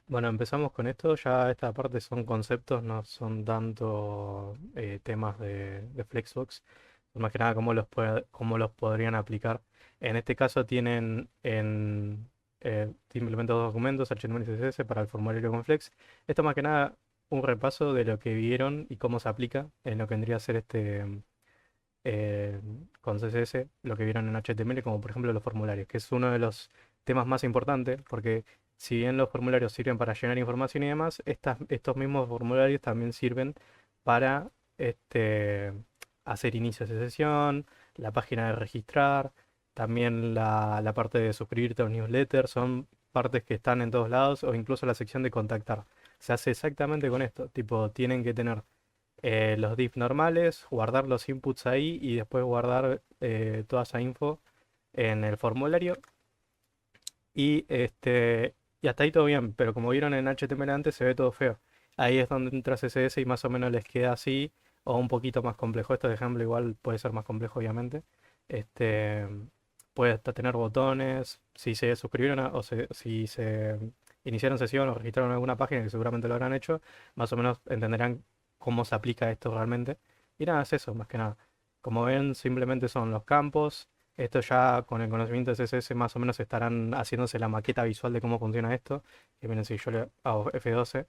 Bueno, empezamos con esto. Ya esta parte son conceptos, no son tanto temas de Flexbox. Más que nada cómo los podrían aplicar. En este caso tienen simplemente dos documentos, HTML y CSS para el formulario con Flex. Esto más que nada un repaso de lo que vieron y cómo se aplica en lo que vendría a ser eh, con CSS, lo que vieron en HTML, como por ejemplo los formularios, que es uno de los temas más importantes, porque si bien los formularios sirven para llenar información y demás, estos mismos formularios también sirven para hacer inicios de sesión, la página de registrar, también la parte de suscribirte a un newsletter, son partes que están en todos lados, o incluso la sección de contactar. Se hace exactamente con esto, tipo, tienen que tener los div normales, guardar los inputs ahí y después guardar toda esa info en el formulario. Y hasta ahí todo bien, pero como vieron en HTML antes se ve todo feo. Ahí es donde entra CSS y más o menos les queda así o un poquito más complejo. Este ejemplo igual puede ser más complejo, obviamente. Este, puede hasta tener botones, si se suscribieron si se iniciaron sesión o registraron alguna página, que seguramente lo habrán hecho, más o menos entenderán cómo se aplica esto realmente. Y nada, es eso, más que nada. Como ven, simplemente son los campos. Esto ya con el conocimiento de CSS más o menos estarán haciéndose la maqueta visual de cómo funciona esto. Que miren, si yo le hago F12,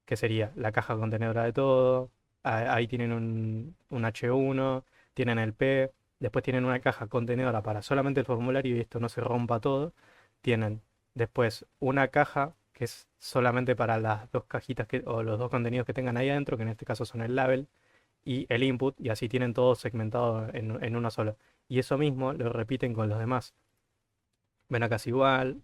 que sería la caja contenedora de todo. Ahí tienen un H1, tienen el P, después tienen una caja contenedora para solamente el formulario y esto no se rompa todo. Tienen después una caja que es solamente para las dos cajitas o los dos contenidos que tengan ahí adentro, que en este caso son el label y el input, y así tienen todo segmentado en una sola. Y eso mismo lo repiten con los demás. Ven, acá es igual.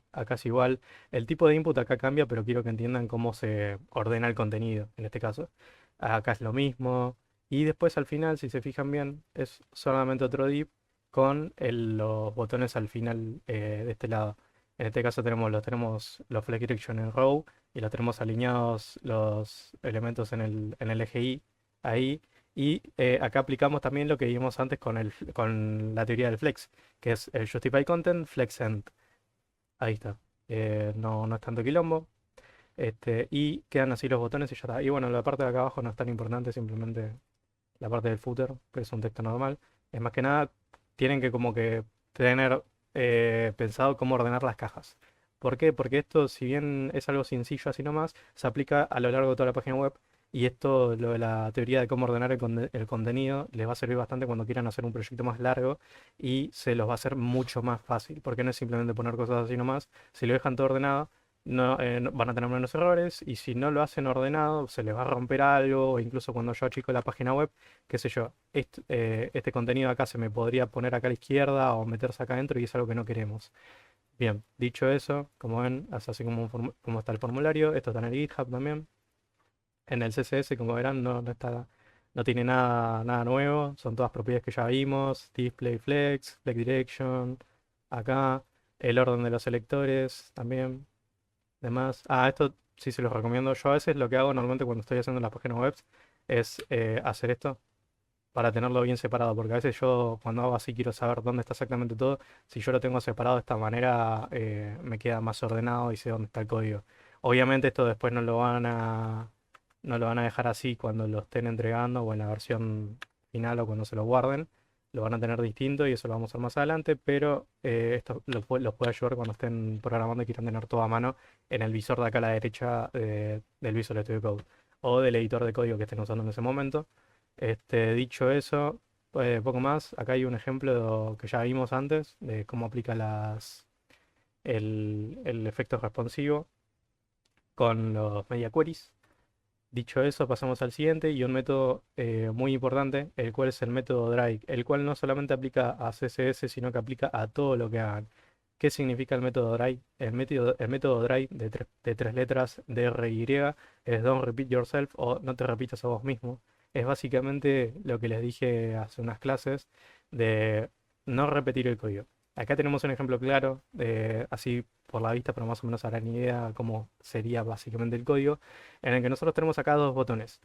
El tipo de input acá cambia, pero quiero que entiendan cómo se ordena el contenido, en este caso. Acá es lo mismo. Y después al final, si se fijan bien, es solamente otro div con los botones al final de este lado. En este caso tenemos los flex direction en row y los tenemos alineados los elementos en el eje Y ahí. Y acá aplicamos también lo que vimos antes con la teoría del flex, que es el justify content, flex end. Ahí está. No es tanto quilombo. Y quedan así los botones y ya está. Y bueno, la parte de acá abajo no es tan importante, simplemente la parte del footer, que es un texto normal. Es más que nada, tienen que como que tener pensado cómo ordenar las cajas. ¿Por qué? Porque esto, si bien es algo sencillo así nomás, se aplica a lo largo de toda la página web. Y esto, lo de la teoría de cómo ordenar el contenido, les va a servir bastante cuando quieran hacer un proyecto más largo y se los va a hacer mucho más fácil, porque no es simplemente poner cosas así nomás. Si lo dejan todo ordenado, van a tener menos errores y si no lo hacen ordenado, se les va a romper algo, o incluso cuando yo achico la página web, qué sé yo, este contenido acá se me podría poner acá a la izquierda o meterse acá adentro y es algo que no queremos. Bien, dicho eso, como ven, es así como está el formulario. Esto está en el GitHub también. En el CSS, como verán, no tiene nada nuevo. Son todas propiedades que ya vimos. Display flex, flex direction, acá. El orden de los selectores también. Demás. Esto sí se los recomiendo. Yo a veces lo que hago normalmente cuando estoy haciendo las páginas web es hacer esto para tenerlo bien separado, porque a veces yo cuando hago así quiero saber dónde está exactamente todo. Si yo lo tengo separado de esta manera, me queda más ordenado y sé dónde está el código. Obviamente esto después no lo van a dejar así cuando lo estén entregando o en la versión final o cuando se lo guarden. Lo van a tener distinto y eso lo vamos a hacer más adelante, pero esto los puede ayudar cuando estén programando y quieran tener todo a mano en el visor de acá a la derecha del Visual Studio Code o del editor de código que estén usando en ese momento. Dicho eso, poco más. Acá hay un ejemplo que ya vimos antes de cómo aplica el efecto responsivo con los media queries. Dicho eso, pasamos al siguiente y un método muy importante, el cual es el método dry, el cual no solamente aplica a CSS, sino que aplica a todo lo que hagan. ¿Qué significa el método dry? El método dry de tres letras, DRY, es Don't Repeat Yourself o no te repitas a vos mismo. Es básicamente lo que les dije hace unas clases de no repetir el código. Acá tenemos un ejemplo claro, así por la vista, pero más o menos harán idea cómo sería básicamente el código en el que nosotros tenemos acá dos botones.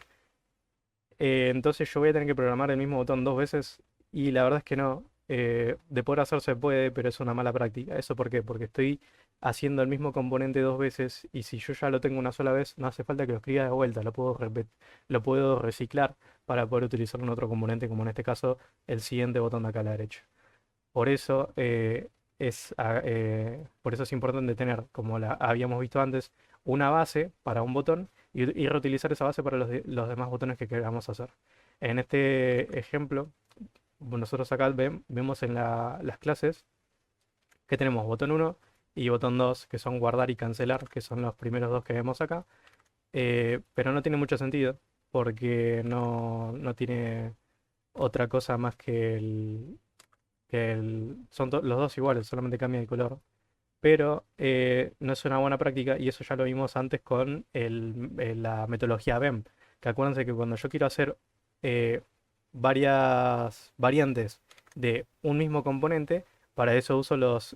Entonces yo voy a tener que programar el mismo botón dos veces y la verdad es que no. De poder hacer se puede, pero es una mala práctica. ¿Eso por qué? Porque estoy haciendo el mismo componente dos veces y si yo ya lo tengo una sola vez, no hace falta que lo escriba de vuelta, lo puedo reciclar para poder utilizarlo en otro componente, como en este caso el siguiente botón de acá a la derecha. Por eso, por eso es importante tener, como la habíamos visto antes, una base para un botón y reutilizar esa base para los demás botones que queramos hacer. En este ejemplo, nosotros acá vemos en las clases que tenemos botón uno y botón 2 que son guardar y cancelar, que son los primeros dos que vemos acá. Pero no tiene mucho sentido porque no tiene otra cosa más son los dos iguales, solamente cambia de color. Pero no es una buena práctica y eso ya lo vimos antes con la metodología BEM. Que acuérdense que cuando yo quiero hacer eh, varias variantes de un mismo componente, para eso uso los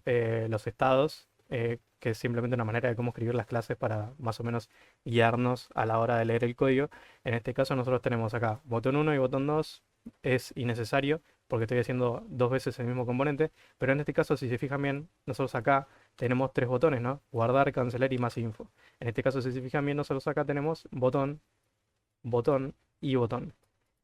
estados, que es simplemente una manera de cómo escribir las clases para más o menos guiarnos a la hora de leer el código. En este caso nosotros tenemos acá botón uno y botón 2 es innecesario porque estoy haciendo dos veces el mismo componente, pero en este caso si se fijan bien, nosotros acá tenemos tres botones, ¿no? Guardar, cancelar y más info. En este caso, si se fijan bien, nosotros acá tenemos botón, botón y botón.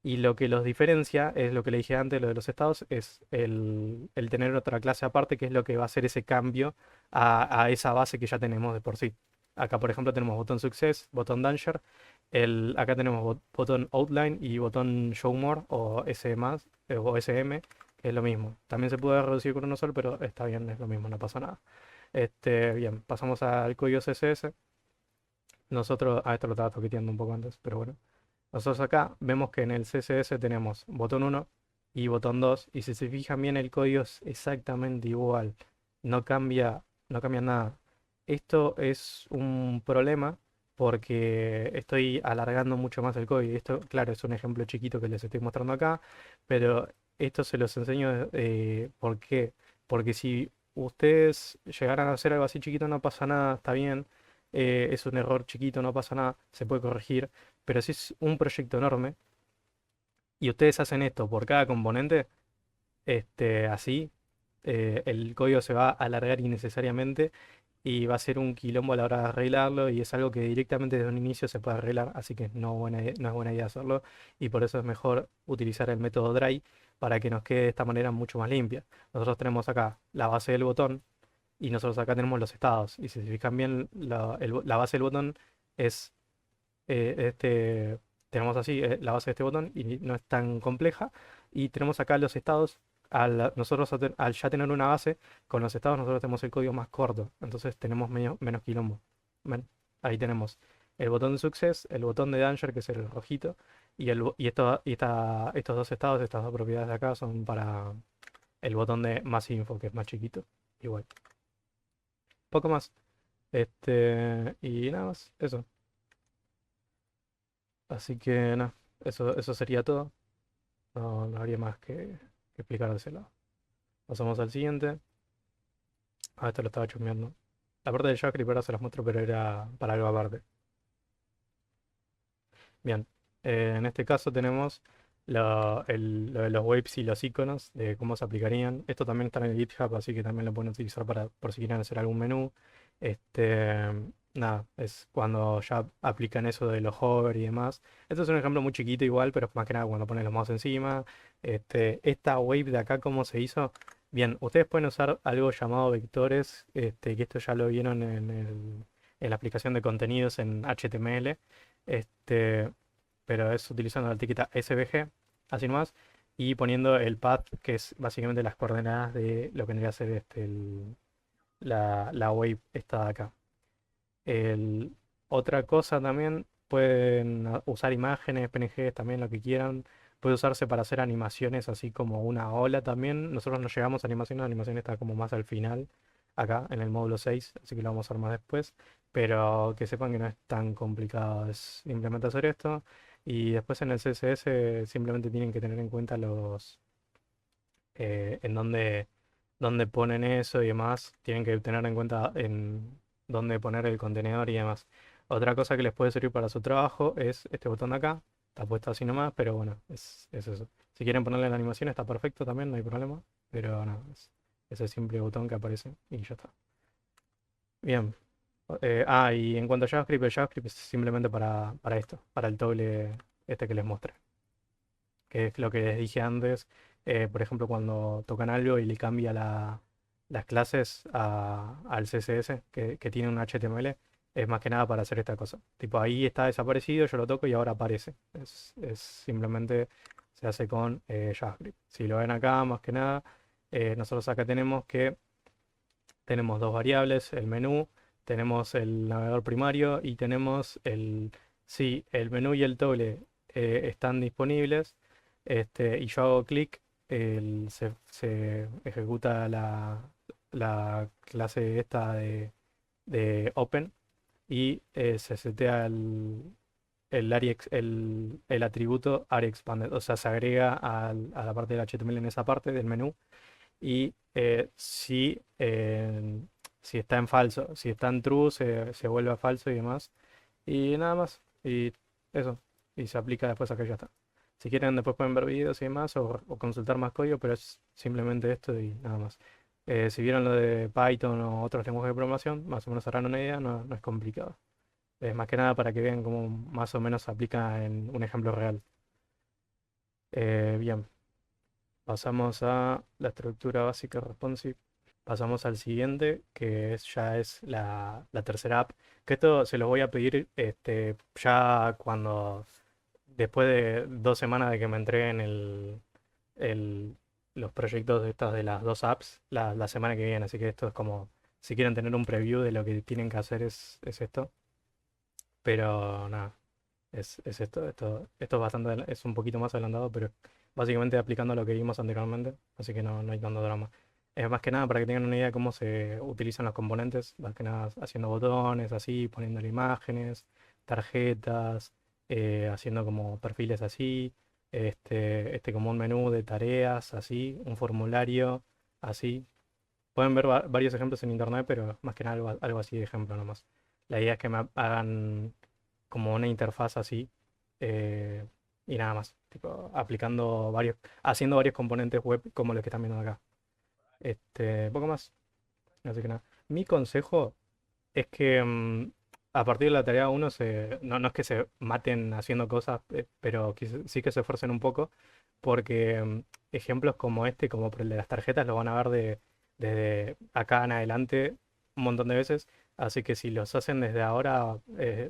Y lo que los diferencia es lo que le dije antes, lo de los estados, es el tener otra clase aparte, que es lo que va a hacer ese cambio a esa base que ya tenemos de por sí. Acá, por ejemplo, tenemos botón success, botón danger, acá tenemos botón outline y botón show more o S más o SM, que es lo mismo. También se puede reducir con uno solo, pero está bien, es lo mismo, no pasa nada. Bien, pasamos al código CSS. Nosotros, esto lo estaba toqueteando un poco antes, pero bueno. Nosotros acá vemos que en el CSS tenemos botón uno y botón 2 y si se fijan bien el código es exactamente igual, no cambia nada. Esto es un problema porque estoy alargando mucho más el código. Esto, claro, es un ejemplo chiquito que les estoy mostrando acá, pero esto se los enseño, ¿por qué? Porque si ustedes llegaran a hacer algo así chiquito no pasa nada, está bien, es un error chiquito, no pasa nada, se puede corregir. Pero si es un proyecto enorme y ustedes hacen esto por cada componente, así, el código se va a alargar innecesariamente y va a ser un quilombo a la hora de arreglarlo y es algo que directamente desde un inicio se puede arreglar, así que no es buena idea hacerlo y por eso es mejor utilizar el método dry para que nos quede de esta manera mucho más limpia. Nosotros tenemos acá la base del botón y nosotros acá tenemos los estados y si se fijan bien, la base del botón es tenemos así la base de este botón y no es tan compleja. Y tenemos acá los estados. Nosotros al ya tener una base, con los estados nosotros tenemos el código más corto. Entonces tenemos menos quilombo. ¿Ven? Ahí tenemos el botón de success, el botón de danger, que es el rojito. Estos dos estados, estas dos propiedades de acá son para el botón de más info, que es más chiquito. Igual. Poco más. Y nada más. Eso. Así que nada, eso sería todo. No habría más que explicar de ese lado. Pasamos al siguiente. Esto lo estaba chusmeando. La parte de JavaScript ahora se las muestro, pero era para algo aparte. Bien, en este caso tenemos lo de los waves y los iconos, de cómo se aplicarían. Esto también está en el GitHub, así que también lo pueden utilizar por si quieren hacer algún menú. Este, nada, es cuando ya aplican eso de los hover y demás. Esto es un ejemplo muy chiquito igual, pero más que nada cuando ponen los mouse encima. Esta wave de acá, ¿cómo se hizo? Bien, ustedes pueden usar algo llamado vectores, que esto ya lo vieron en la aplicación de contenidos en HTML. Este, pero es utilizando la etiqueta SVG, así nomás, y poniendo el path, que es básicamente las coordenadas de lo que vendría a ser la wave esta de acá. El- Otra cosa también, pueden usar imágenes, PNGs, también lo que quieran. Puede usarse para hacer animaciones así como una ola también. Nosotros no llegamos a animaciones, la animación está como más al final, acá en el módulo 6 así que lo vamos a ver más después. Pero que sepan que no es tan complicado es simplemente hacer esto. Y después en el CSS simplemente tienen que tener en cuenta en dónde ponen eso y demás. Tienen que tener en cuenta en dónde poner el contenedor y demás. Otra cosa que les puede servir para su trabajo es este botón de acá. Está puesto así nomás, pero bueno, es eso. Si quieren ponerle la animación está perfecto también, no hay problema. Pero no, es ese simple botón que aparece y ya está. Bien. Y en cuanto a JavaScript, el JavaScript es simplemente para esto, para el toggle este que les mostré, que es lo que les dije antes. Por ejemplo, cuando tocan algo y le cambia las clases al CSS que tiene un HTML, es más que nada para hacer esta cosa. Tipo, ahí está desaparecido, yo lo toco y ahora aparece. Es simplemente se hace con JavaScript. Si lo ven acá, más que nada, nosotros acá tenemos dos variables, el menú, tenemos el navegador primario y tenemos si el menú y el toggle están disponibles, y yo hago clic, se ejecuta la clase esta de open y se setea el atributo area expanded, o sea, se agrega a la parte del HTML en esa parte del menú y si está en falso, si está en true, se vuelve a falso y demás. Y nada más. Y eso. Y se aplica después acá y ya está. Si quieren, después pueden ver videos y demás o consultar más código, pero es simplemente esto y nada más. Si vieron lo de Python o otros lenguajes de programación, más o menos harán una idea, no es complicado. Es más que nada para que vean cómo más o menos se aplica en un ejemplo real. Bien, pasamos a la estructura básica responsive. Pasamos al siguiente, ya es la tercera app. Que esto se los voy a pedir ya después de 2 semanas de que me entreguen el- los proyectos de estas de las dos apps, la semana que viene. Así que esto es como, si quieren tener un preview de lo que tienen que hacer es esto. Pero nada, es esto. Esto es es un poquito más adelantado, pero básicamente aplicando lo que vimos anteriormente, así que no hay tanto drama. Es más que nada para que tengan una idea de cómo se utilizan los componentes, más que nada haciendo botones así, poniéndole imágenes, tarjetas, haciendo como perfiles así, como un menú de tareas así, un formulario así. Pueden ver varios ejemplos en internet, pero más que nada algo así de ejemplo nomás. La idea es que me hagan como una interfaz así, eh, y nada más, tipo haciendo varios componentes web como los que están viendo acá. Poco más, así que nada. Mi consejo es que a partir de la tarea uno no es que se maten haciendo cosas, pero sí que se esfuercen un poco, porque ejemplos como como por el de las tarjetas, lo van a ver desde acá en adelante un montón de veces. Así que si los hacen desde ahora,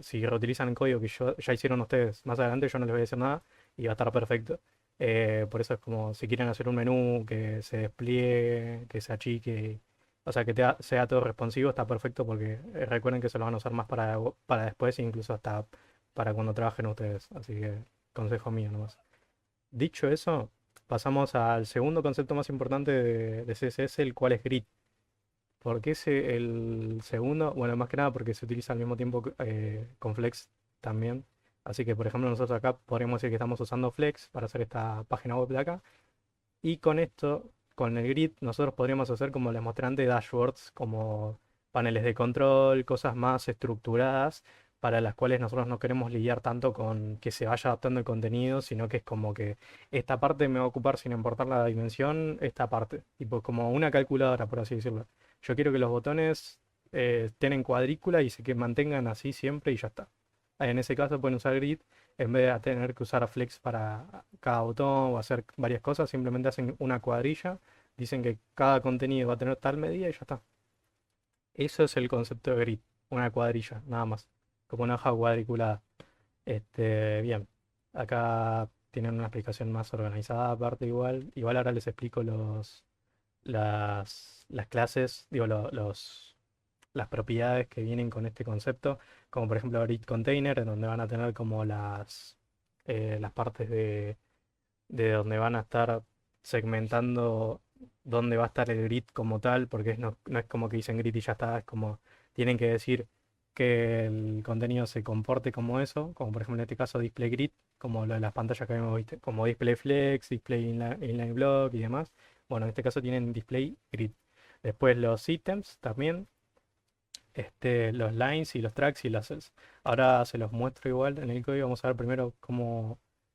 si reutilizan el código que ya hicieron ustedes más adelante, yo no les voy a decir nada y va a estar perfecto. Por eso es como si quieren hacer un menú que se despliegue, que se achique, o sea, que sea todo responsivo, está perfecto porque recuerden que se lo van a usar más para después e incluso hasta para cuando trabajen ustedes. Así que consejo mío nomás. Dicho eso, pasamos al segundo concepto más importante de CSS, el cual es grid. ¿Por qué el segundo? Bueno, más que nada porque se utiliza al mismo tiempo con Flex también. Así que, por ejemplo, nosotros acá podríamos decir que estamos usando Flex para hacer esta página web de acá. Y con esto, con el grid, nosotros podríamos hacer como les mostré antes, dashboards, como paneles de control, cosas más estructuradas, para las cuales nosotros no queremos lidiar tanto con que se vaya adaptando el contenido, sino que es como que esta parte me va a ocupar sin importar la dimensión, esta parte, tipo como una calculadora, por así decirlo. Yo quiero que los botones estén en cuadrícula y se que mantengan así siempre y ya está. En ese caso pueden usar grid en vez de tener que usar Flex para cada botón o hacer varias cosas, simplemente hacen una cuadrilla, dicen que cada contenido va a tener tal medida y ya está. Eso es el concepto de grid, una cuadrilla, nada más, como una hoja cuadriculada. Bien, acá tienen una explicación más organizada aparte igual. Igual ahora les explico las clases, digo, las propiedades que vienen con este concepto, como por ejemplo grid container, en donde van a tener como las partes de donde van a estar segmentando dónde va a estar el grid como tal, porque no es como que dicen grid y ya está, es como tienen que decir que el contenido se comporte como eso, como por ejemplo en este caso display grid, como lo de las pantallas que habíamos visto, como display flex, display inline block y demás. Bueno, en este caso tienen display grid. Después los ítems también, los lines y los tracks y las cells. Ahora se los muestro igual en el código. Vamos a ver primero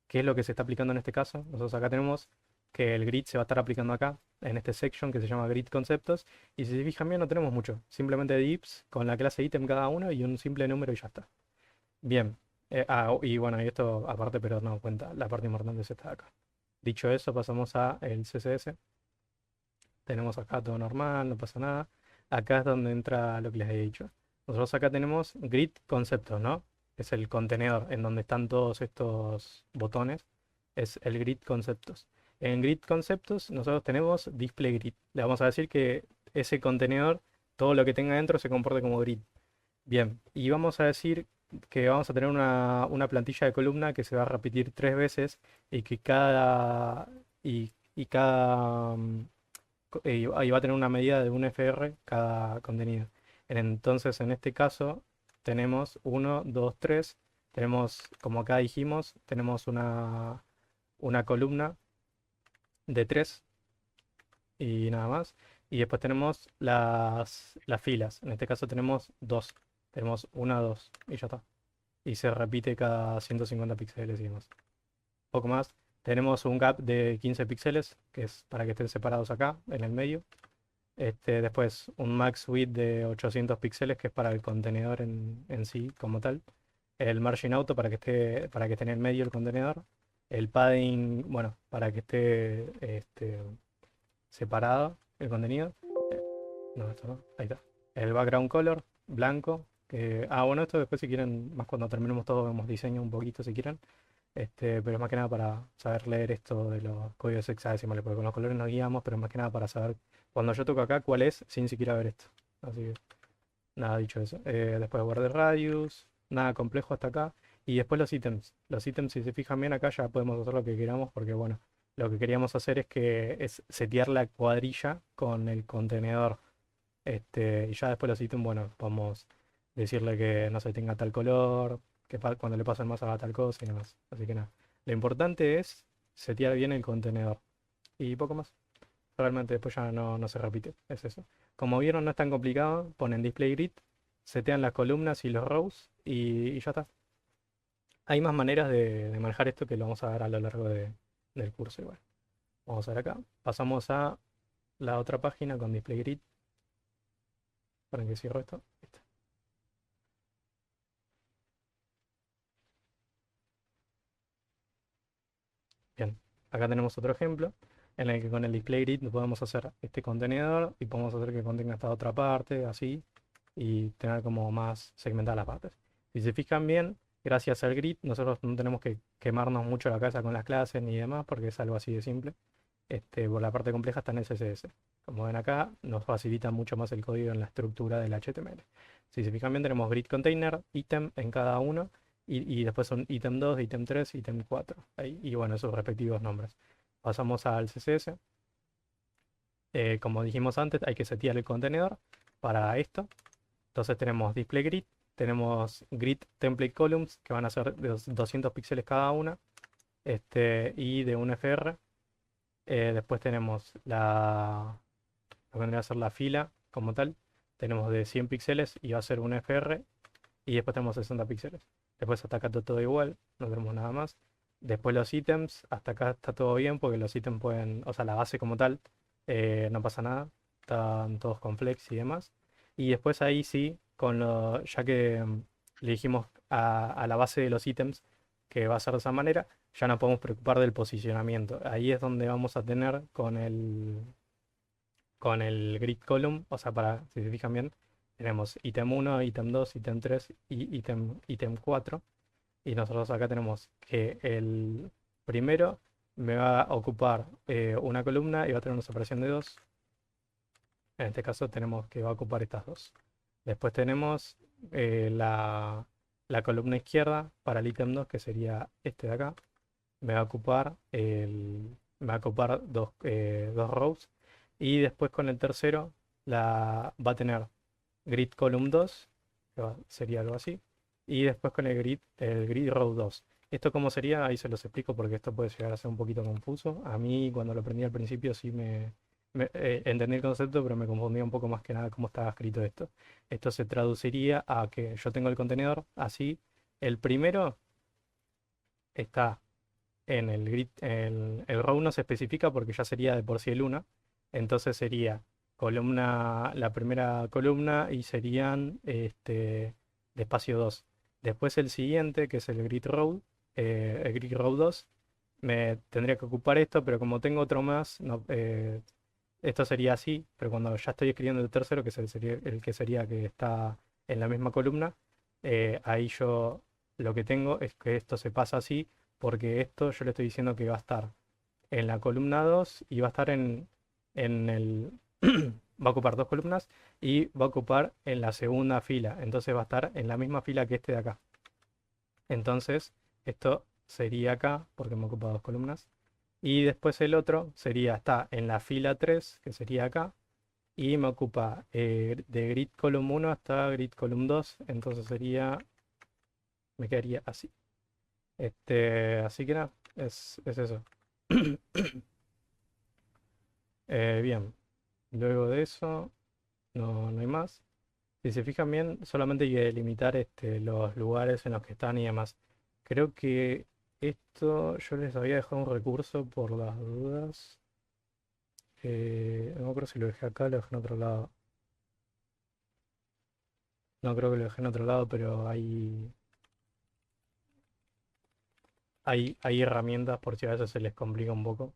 qué es lo que se está aplicando en este caso. Nosotros acá tenemos que el grid se va a estar aplicando acá. en este section que se llama grid conceptos. Y si se fijan bien, no tenemos mucho. Simplemente divs con la clase ítem cada uno y un simple número y ya está. Bien. Y bueno, y esto aparte, pero no cuenta. La parte importante es esta de acá. Dicho eso, pasamos a el CSS. Tenemos acá todo normal, no pasa nada. Acá es donde entra lo que les he dicho. Nosotros acá tenemos grid conceptos, ¿no? Es el contenedor en donde están todos estos botones. Es el grid conceptos. En grid conceptos nosotros tenemos display grid. Le vamos a decir que ese contenedor, todo lo que tenga dentro se comporte como grid. Bien, y vamos a decir que vamos a tener una plantilla de columna que se va a repetir 3 veces y que y va a tener una medida de un FR cada contenido. Entonces, en este caso, tenemos uno 2 3 tenemos, como acá dijimos, tenemos una columna de 3 y nada más. Y después tenemos las filas. En este caso tenemos 2. Tenemos una 2 y ya está. Y se repite cada 150 píxeles y demás. Poco más. Tenemos un gap de 15 píxeles, que es para que estén separados acá, en el medio. Después un max width de 800 píxeles, que es para el contenedor en sí como tal. El margin auto para que esté en el medio el contenedor. El padding, bueno, para que esté separado el contenido. No, esto no. Ahí está. El background color, blanco. Bueno, esto después si quieren, más cuando terminemos todo, vemos diseño un poquito si quieren. Pero es más que nada para saber leer esto de los códigos hexadecimales, porque con los colores nos guiamos, pero más que nada para saber cuando yo toco acá cuál es sin siquiera ver esto. Así que, nada, dicho eso. Después border radius, nada complejo hasta acá. Y después los ítems. Los ítems, si se fijan bien acá, ya podemos hacer lo que queramos, porque bueno, lo que queríamos hacer es setear la cuadrilla con el contenedor. Y ya después los ítems, bueno, podemos decirle que no se tenga tal color, que cuando le pasen más haga tal cosa y demás. Así que nada. Lo importante es setear bien el contenedor. Y poco más. Realmente después ya no se repite. Es eso. Como vieron, no es tan complicado. Ponen display grid, setean las columnas y los rows y ya está. Hay más maneras de manejar esto que lo vamos a ver a lo largo del curso igual. Vamos a ver acá. Pasamos a la otra página con display grid. Para que cierro esto. Listo. Bien, acá tenemos otro ejemplo en el que con el display grid podemos hacer este contenedor y podemos hacer que contenga esta otra parte, así, y tener como más segmentadas las partes. Si se fijan bien, gracias al grid, nosotros no tenemos que quemarnos mucho la cabeza con las clases ni demás, porque es algo así de simple. Por la parte compleja está en el CSS. Como ven acá, nos facilita mucho más el código en la estructura del HTML. Si se fijan bien, tenemos grid container, ítem en cada uno, y después son ítem 2, ítem 3, ítem 4. Ahí, y bueno, esos respectivos nombres. Pasamos al CSS. Como dijimos antes, hay que setear el contenedor para esto. Entonces tenemos display grid, tenemos grid template columns, que van a ser de 200 píxeles cada una, y de un FR. Después tenemos lo que vendría a ser la fila como tal. Tenemos de 100 píxeles y va a ser un FR. Y después tenemos 60 píxeles. Después hasta acá está todo igual, no tenemos nada más. Después los ítems, hasta acá está todo bien porque los ítems pueden, o sea, la base como tal, no pasa nada. Están todos con flex y demás. Y después ahí sí, ya que le dijimos a la base de los ítems que va a ser de esa manera, ya no podemos preocupar del posicionamiento. Ahí es donde vamos a tener con el grid column, o sea, si se fijan bien, tenemos ítem 1, ítem 2, ítem 3 y ítem 4. Y nosotros acá tenemos que el primero me va a ocupar una columna y va a tener una separación de 2. En este caso tenemos que va a ocupar estas dos. Después tenemos la columna izquierda para el ítem 2, que sería este de acá. Me va a ocupar dos rows. Y después con el tercero va a tener grid column 2, sería algo así. Y después con el grid row 2. ¿Esto cómo sería? Ahí se los explico porque esto puede llegar a ser un poquito confuso. A mí cuando lo aprendí al principio sí entendí el concepto, pero me confundía un poco más que nada cómo estaba escrito esto. Esto se traduciría a que yo tengo el contenedor así. El primero está en el grid, el row no se especifica porque ya sería de por sí el 1. Entonces sería la primera columna y serían de espacio 2. Después el siguiente, que es el grid row 2, me tendría que ocupar esto, pero como tengo otro más, no, esto sería así, pero cuando ya estoy escribiendo el tercero, que sería el que sería que está en la misma columna, ahí yo lo que tengo es que esto se pasa así, porque esto yo le estoy diciendo que va a estar en la columna 2 y va a estar en el... va a ocupar dos columnas y va a ocupar en la segunda fila. Entonces va a estar en la misma fila que este de acá. Entonces esto sería acá, porque me ocupa dos columnas. Y después el otro está en la fila 3 que sería acá. Y me ocupa de grid column 1 hasta grid column 2. Entonces me quedaría así. Así que nada, es eso. Bien, luego de eso no hay más. Si se fijan bien, solamente hay que delimitar los lugares en los que están y demás. Creo que esto yo les había dejado un recurso por las dudas. No me acuerdo si lo dejé acá o lo dejé en otro lado. No creo que lo dejé en otro lado, pero hay herramientas por si a veces se les complica un poco.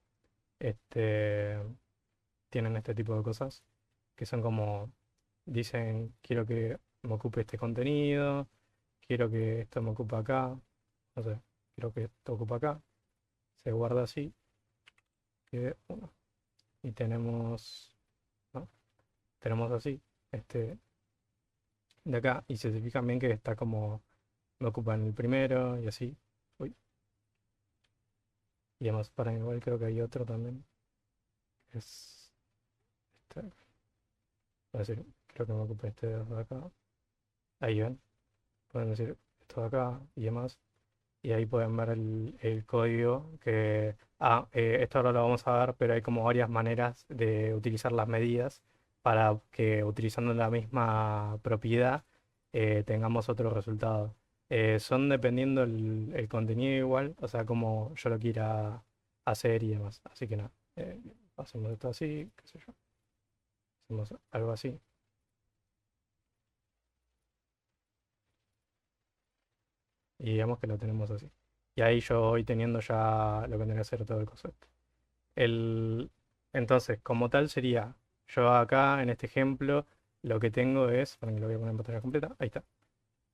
Este, tienen este tipo de cosas que son como, dicen, quiero que me ocupe este contenido, quiero que esto me ocupe acá, no sé, quiero que esto ocupe acá, se guarda así, y uno. Y tenemos, ¿no? Tenemos así, este de acá, y se fijan bien que está como, me ocupa en el primero, y así. Uy, y además, para igual creo que hay otro también, que es este, voy a decir, creo que me ocupa este de acá. Ahí ven, pueden decir esto de acá y demás. Y ahí pueden ver el código que... esto ahora lo vamos a ver, pero hay como varias maneras de utilizar las medidas para que utilizando la misma propiedad tengamos otro resultado. Son dependiendo el contenido igual, o sea, como yo lo quiera hacer y demás. Así que nada, hacemos esto así, qué sé yo. Hacemos algo así. Y digamos que lo tenemos así. Y ahí yo voy teniendo ya lo que tendría que hacer todo el concepto. El, entonces, como tal sería, yo acá en este ejemplo, lo que tengo es, para que lo voy a poner en pantalla completa, ahí está.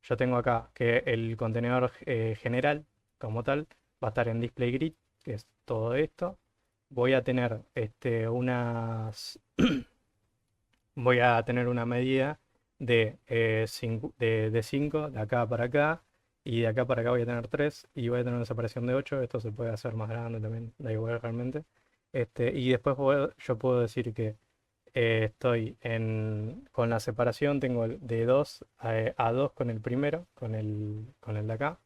Yo tengo acá que el contenedor general, como tal, va a estar en display grid, que es todo esto. Voy a tener voy a tener una medida de 5 de acá para acá, y de acá para acá voy a tener 3 y voy a tener una separación de 8. Esto se puede hacer más grande también, da igual realmente. Y después yo puedo decir que con la separación, tengo de 2 a 2 con el primero, con el de acá.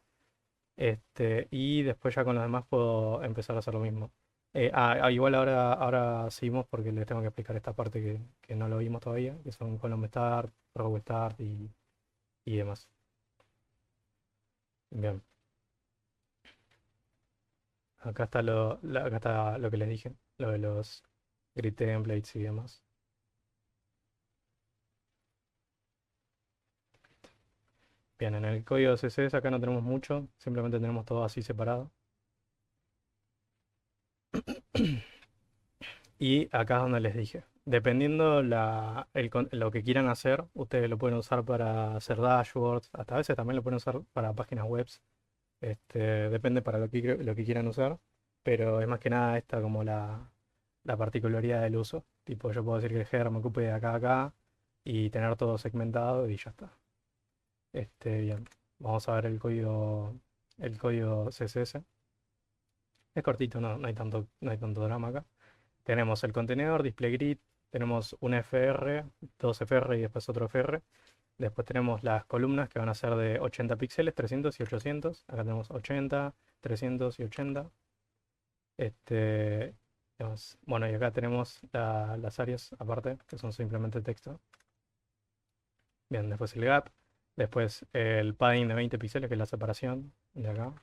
Y después ya con los demás puedo empezar a hacer lo mismo. Igual ahora seguimos porque les tengo que explicar esta parte que no lo vimos todavía, que son column start, row start y demás. Bien, acá está lo que les dije, lo de los grid templates y demás. Bien, en el código CSS acá no tenemos mucho, simplemente tenemos todo así separado. Y acá es donde les dije, dependiendo lo que quieran hacer, ustedes lo pueden usar para hacer dashboards, hasta a veces también lo pueden usar para páginas web. Depende para lo que quieran usar, pero es más que nada esta como la particularidad del uso. Tipo, yo puedo decir que el header me ocupe de acá a acá y tener todo segmentado y ya está. Bien, vamos a ver el código CSS. Es cortito, no hay tanto drama acá. Tenemos el contenedor, display grid, tenemos un FR, dos FR y después otro FR. Después tenemos las columnas que van a ser de 80 píxeles, 300 y 800. Acá tenemos 80, 300 y 80. Este, bueno, y acá tenemos las áreas aparte, que son simplemente texto. Bien, después el gap. Después el padding de 20 píxeles, que es la separación de acá.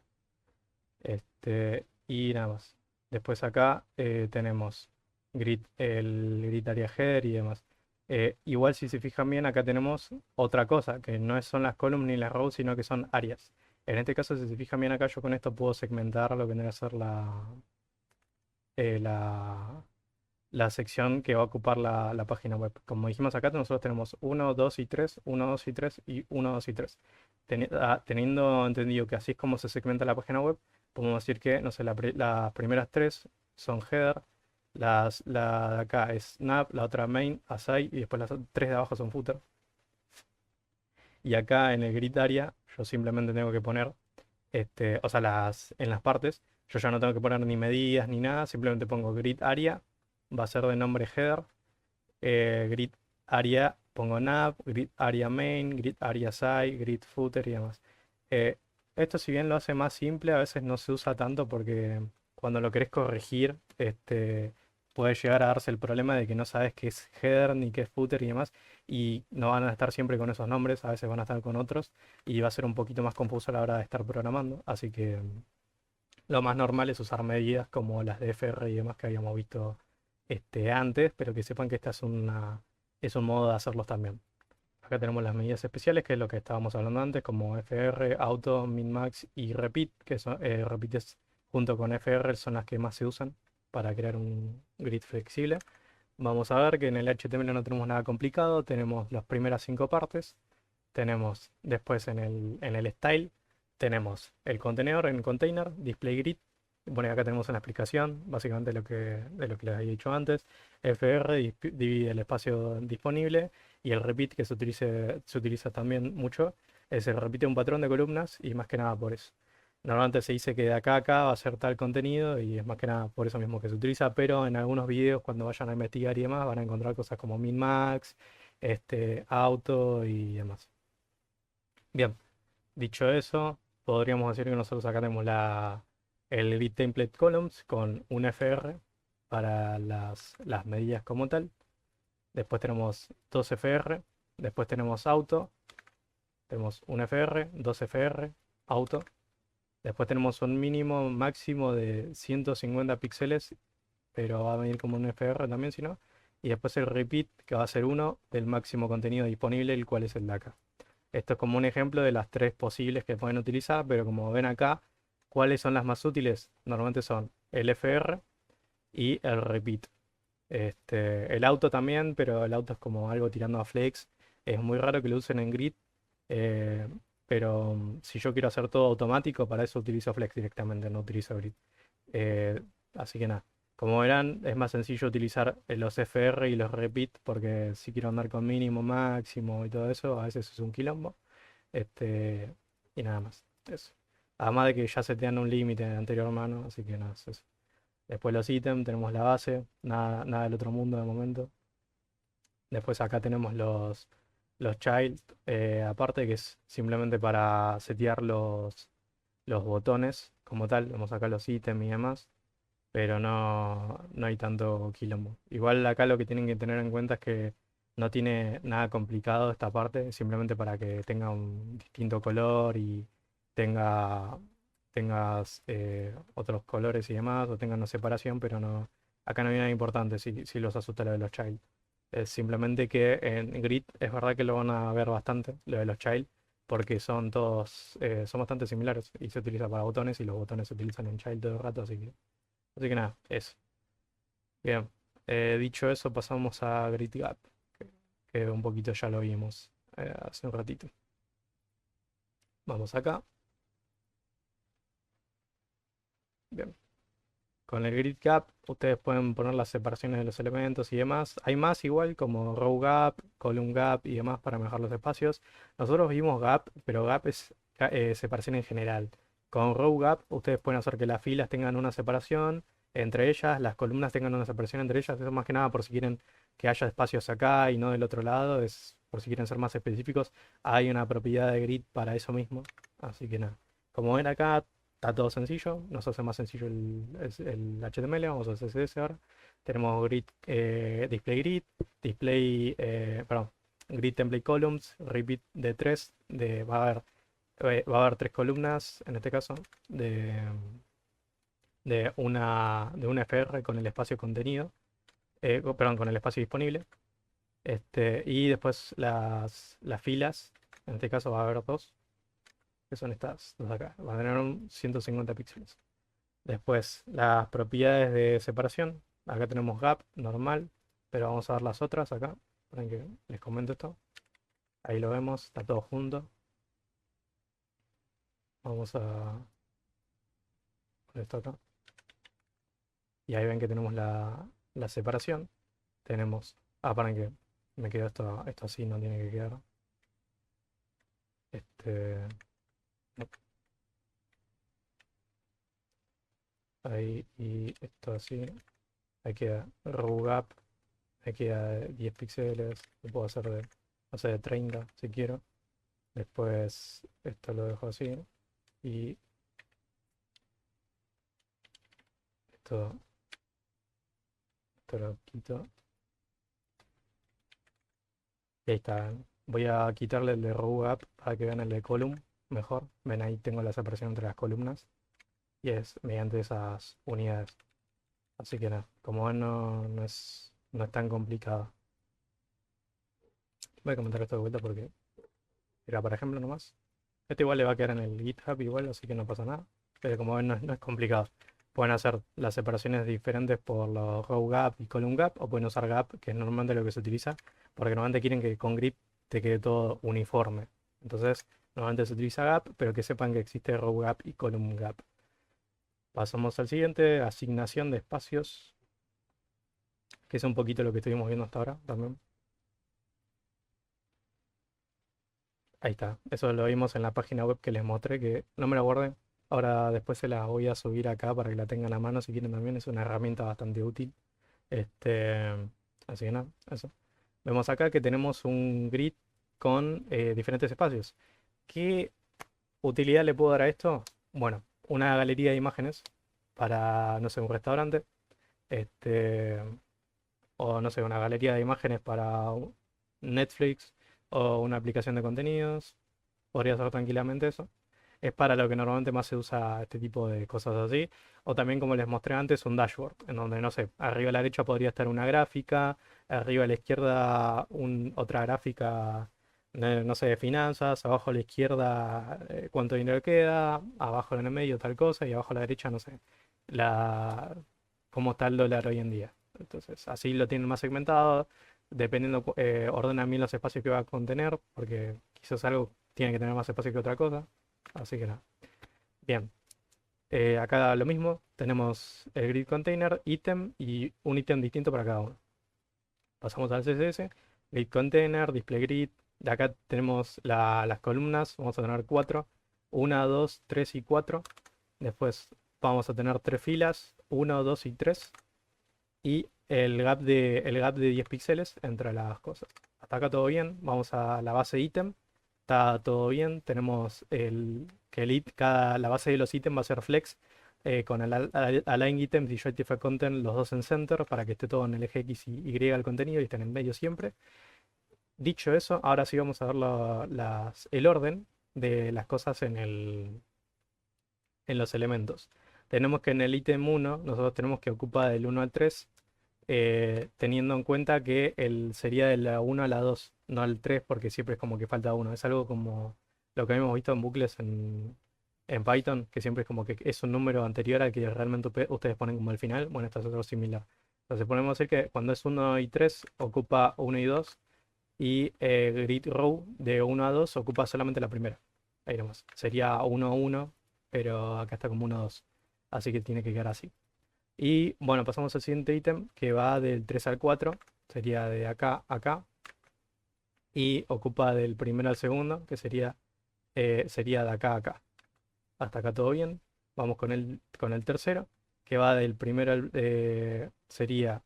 Y nada más. Después acá tenemos el grid area header y demás. Igual si se fijan bien, acá tenemos otra cosa, que no son las columns ni las rows, sino que son áreas. En este caso, si se fijan bien acá, yo con esto puedo segmentar lo que vendría a ser eh, la, la sección que va a ocupar la página web. Como dijimos acá, nosotros tenemos uno 2 y 3 uno 2 y 3 y uno 2 y 3. Teniendo entendido que así es como se segmenta la página web, podemos decir que, no sé, las primeras tres son header, la de acá es nav, la otra main, aside, y después las tres de abajo son footer. Y acá en el grid area, yo simplemente tengo que poner, o sea, en las partes, yo ya no tengo que poner ni medidas ni nada, simplemente pongo grid area, va a ser de nombre header, grid area, pongo nav, grid area main, grid area side, grid footer y demás. Eh, Esto si bien lo hace más simple, a veces no se usa tanto porque cuando lo querés corregir, puede llegar a darse el problema de que no sabes qué es header ni qué es footer y demás, y no van a estar siempre con esos nombres, a veces van a estar con otros, y va a ser un poquito más confuso a la hora de estar programando, así que lo más normal es usar medidas como las de FR y demás que habíamos visto antes, pero que sepan que esta es un modo de hacerlos también. Acá tenemos las medidas especiales, que es lo que estábamos hablando antes, como FR, Auto, Minmax y Repeat, que son, Repeat junto con FR son las que más se usan para crear un grid flexible. Vamos a ver que en el HTML no tenemos nada complicado, tenemos las primeras cinco partes, tenemos después en el style, tenemos el contenedor en container, display grid. Bueno, y acá tenemos una explicación, básicamente de lo que les había dicho antes. FR divide el espacio disponible y el repeat que se utiliza también mucho, se repite un patrón de columnas y más que nada por eso. Normalmente se dice que de acá a acá va a ser tal contenido y es más que nada por eso mismo que se utiliza, pero en algunos videos cuando vayan a investigar y demás van a encontrar cosas como min-max, auto y demás. Bien, dicho eso, podríamos decir que nosotros acá tenemos el grid template columns con un FR para las medidas como tal. Después tenemos dos FR, después tenemos auto, tenemos un FR, dos FR, auto. Después tenemos un mínimo máximo de 150 píxeles, pero va a venir como un FR también, si no. Y después el repeat, que va a ser uno del máximo contenido disponible, el cual es el de acá. Esto es como un ejemplo de las tres posibles que pueden utilizar, pero como ven acá, ¿cuáles son las más útiles? Normalmente son el FR y el repeat. El auto también, pero el auto es como algo tirando a flex. Es muy raro que lo usen en grid, eh, pero si yo quiero hacer todo automático, para eso utilizo flex directamente, no utilizo grid. Eh, Así que nada, como verán, es más sencillo utilizar los FR y los repeat, porque si quiero andar con mínimo, máximo y todo eso, a veces es un quilombo. Este, y nada más. Eso. Además de que ya se te dan un límite en el anterior mano, así que nada, es eso. Después los ítems, tenemos la base, nada del otro mundo de momento. Después acá tenemos los child, aparte que es simplemente para setear los botones como tal. Vemos acá los ítems y demás, pero no hay tanto quilombo. Igual acá lo que tienen que tener en cuenta es que no tiene nada complicado esta parte, simplemente para que tenga un distinto color y tenga, tengas otros colores y demás, o tenga una separación, pero no, acá no hay nada importante si los asusta lo de los child. Es simplemente que en Grid es verdad que lo van a ver bastante, lo de los child, porque son bastante similares y se utiliza para botones y los botones se utilizan en child todo el rato, así que nada, eso. Bien, dicho eso, pasamos a Grid Gap, que un poquito ya lo vimos hace un ratito. Vamos acá. Bien. Con el Grid Gap ustedes pueden poner las separaciones de los elementos y demás. Hay más igual como Row Gap, Column Gap y demás para mejorar los espacios. Nosotros vimos Gap, pero Gap es separación en general. Con Row Gap ustedes pueden hacer que las filas tengan una separación entre ellas, las columnas tengan una separación entre ellas. Eso más que nada por si quieren que haya espacios acá y no del otro lado. Es por si quieren ser más específicos. Hay una propiedad de Grid para eso mismo. Así que nada. Como ven acá, está todo sencillo, nos hace más sencillo el HTML, vamos a CSS ahora. Tenemos display grid, perdón, grid template columns, repeat de 3, va a haber tres columnas en este caso, de una FR con el espacio contenido. perdón, con el espacio disponible. Y después las filas, en este caso va a haber dos, que son estas dos de acá. Va a tener un 150 píxeles. Después, las propiedades de separación. Acá tenemos gap normal, pero vamos a ver las otras acá. Para que les comento esto. Ahí lo vemos, está todo junto. Vamos a poner esto acá. Y ahí ven que tenemos la separación. Tenemos. Para que me quedó esto así, no tiene que quedar. Este. No, ahí y esto así. Ahí queda row gap. Ahí queda 10 píxeles. Lo puedo hacer de, no sé, de 30 si quiero. Después esto lo dejo así. Y esto, esto lo quito. Y ahí está. Voy a quitarle el de row gap para que vean el de column mejor. Ven, ahí tengo la separación entre las columnas. Y es mediante esas unidades. Así que nada, como ven no es tan complicado. Voy a comentar esto de vuelta porque era para ejemplo nomás. Esto igual le va a quedar en el GitHub igual, así que no pasa nada. Pero como ven no es complicado. Pueden hacer las separaciones diferentes por los row gap y column gap, o pueden usar gap, que es normalmente lo que se utiliza, porque normalmente quieren que con grip te quede todo uniforme. Entonces, normalmente se utiliza gap, pero que sepan que existe row gap y column gap. Pasamos al siguiente, asignación de espacios, que es un poquito lo que estuvimos viendo hasta ahora también. Ahí está, eso lo vimos en la página web que les mostré, que no me la guardé. Ahora después se la voy a subir acá para que la tengan a mano si quieren también, es una herramienta bastante útil. Este, Así que nada, eso. Vemos acá que tenemos un grid con diferentes espacios. ¿Qué utilidad le puedo dar a esto? Bueno, una galería de imágenes para, no sé, un restaurante. Este, o no sé, una galería de imágenes para Netflix o una aplicación de contenidos. Podría ser tranquilamente eso. Es para lo que normalmente más se usa este tipo de cosas así. O también, como les mostré antes, un dashboard, en donde, no sé, arriba a la derecha podría estar una gráfica, arriba a la izquierda otra gráfica, no sé, de finanzas, abajo a la izquierda cuánto dinero queda, abajo en el medio tal cosa, y abajo a la derecha, no sé, la, cómo está el dólar hoy en día. Entonces, así lo tienen más segmentado, dependiendo, ordenan bien los espacios que va a contener, porque quizás algo tiene que tener más espacio que otra cosa. Así que nada. Bien. Acá lo mismo. Tenemos el grid container, ítem y un ítem distinto para cada uno. Pasamos al CSS. Grid container, display grid. De acá tenemos las columnas. Vamos a tener 4. 1, 2, 3 y 4. Después vamos a tener 3 filas. 1, 2 y 3. Y el gap de 10 píxeles entre las cosas. Hasta acá todo bien. Vamos a la base ítem. Está todo bien. Tenemos que la base de los ítems va a ser flex con el align items y justify content, los dos en center para que esté todo en el eje X y Y el contenido y esté en el medio siempre. Dicho eso, ahora sí vamos a ver el orden de las cosas en los elementos. Tenemos que en el ítem 1 nosotros tenemos que ocupar del 1 al 3 teniendo en cuenta que sería de la 1 a la 2, no al 3, porque siempre es como que falta uno. Es algo como lo que hemos visto en bucles en Python, que siempre es como que es un número anterior al que realmente ustedes ponen como al final. Bueno, esto es otro similar. Entonces podemos decir que cuando es 1 y 3 ocupa 1 y 2 y grid row de 1 a 2 ocupa solamente la primera. Ahí nomás. Sería 1 a 1, pero acá está como 1 a 2. Así que tiene que quedar así. Y bueno, pasamos al siguiente ítem que va del 3 al 4, sería de acá a acá, y ocupa del primero al segundo, que sería de acá a acá. Hasta acá todo bien. Vamos con el tercero, que va sería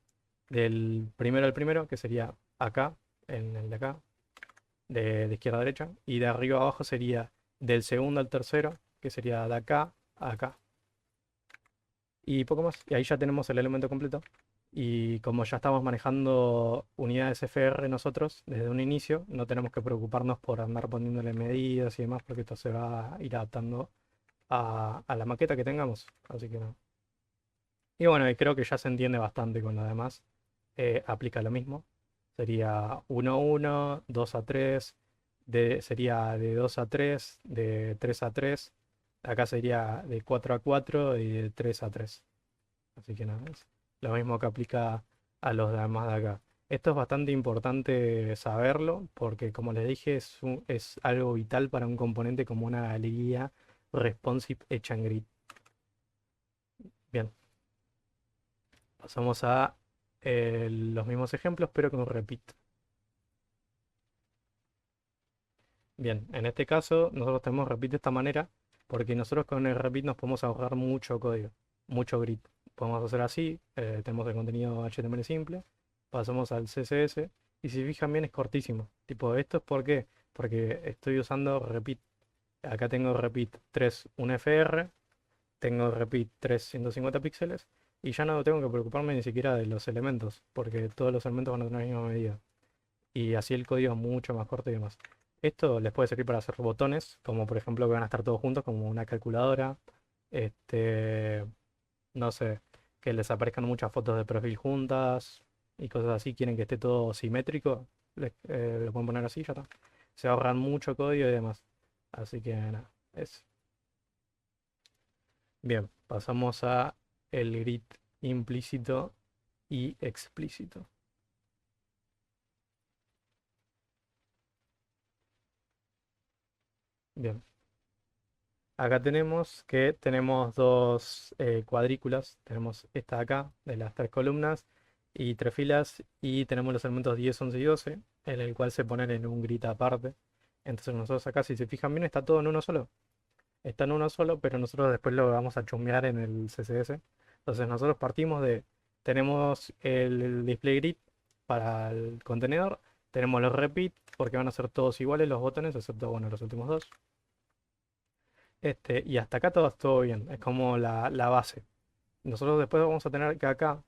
del primero al primero, que sería acá, en el de acá, de izquierda a derecha, y de arriba a abajo sería del segundo al tercero, que sería de acá a acá. Y poco más. Y ahí ya tenemos el elemento completo. Y como ya estamos manejando unidades FR nosotros desde un inicio, no tenemos que preocuparnos por andar poniéndole medidas y demás, porque esto se va a ir adaptando a la maqueta que tengamos. Así que no. Y bueno, y creo que ya se entiende bastante con lo demás. aplica lo mismo. Sería 1-1, 2-3, sería de 2-3, de 3-3. Acá sería de 4-4 y de 3-3. Así que nada, es lo mismo que aplica a los demás de acá. Esto es bastante importante saberlo porque, como les dije, es algo vital para un componente como una galería responsive hecha en grid. Bien, pasamos a los mismos ejemplos, pero con repeat. Bien, en este caso nosotros tenemos repeat de esta manera porque nosotros con el repeat nos podemos ahorrar mucho código, mucho grid. Podemos hacer así, tenemos el contenido HTML simple, pasamos al CSS y si fijan bien es cortísimo. Tipo, ¿esto es por qué? Porque estoy usando repeat. Acá tengo repeat 3 un FR, tengo repeat 3 150 píxeles y ya no tengo que preocuparme ni siquiera de los elementos porque todos los elementos van a tener la misma medida y así el código es mucho más corto y demás. Esto les puede servir para hacer botones, como por ejemplo que van a estar todos juntos, como una calculadora, este, no sé, que les aparezcan muchas fotos de perfil juntas y cosas así, quieren que esté todo simétrico, lo pueden poner así, ya está. Se ahorran mucho código y demás. Así que nada, es. Bien, pasamos a el grid implícito y explícito. Bien. Acá tenemos que tenemos dos cuadrículas. Tenemos esta de acá, de las tres columnas y tres filas. Y tenemos los elementos 10, 11 y 12, en el cual se ponen en un grid aparte. Entonces nosotros acá, si se fijan bien, está todo en uno solo. Está en uno solo, pero nosotros después lo vamos a chusmear en el CSS. Entonces nosotros partimos de, tenemos el display grid para el contenedor. Tenemos los repeat, porque van a ser todos iguales los botones, excepto, bueno, los últimos dos. Y hasta acá todo bien, es como la base. Nosotros después vamos a tener que acá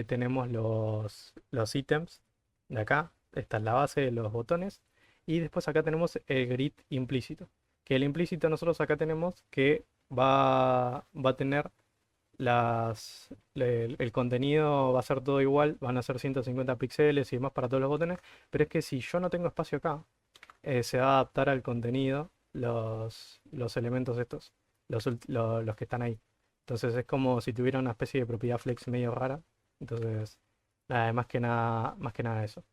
tenemos los ítems de acá, esta es la base de los botones, y después acá tenemos el grid implícito, que el implícito nosotros acá tenemos que va a tener el contenido va a ser todo igual, van a ser 150 píxeles y demás para todos los botones, pero es que si yo no tengo espacio acá, se va a adaptar al contenido los elementos estos, los que están ahí. Entonces es como si tuviera una especie de propiedad flex medio rara. Entonces, nada, más que nada eso.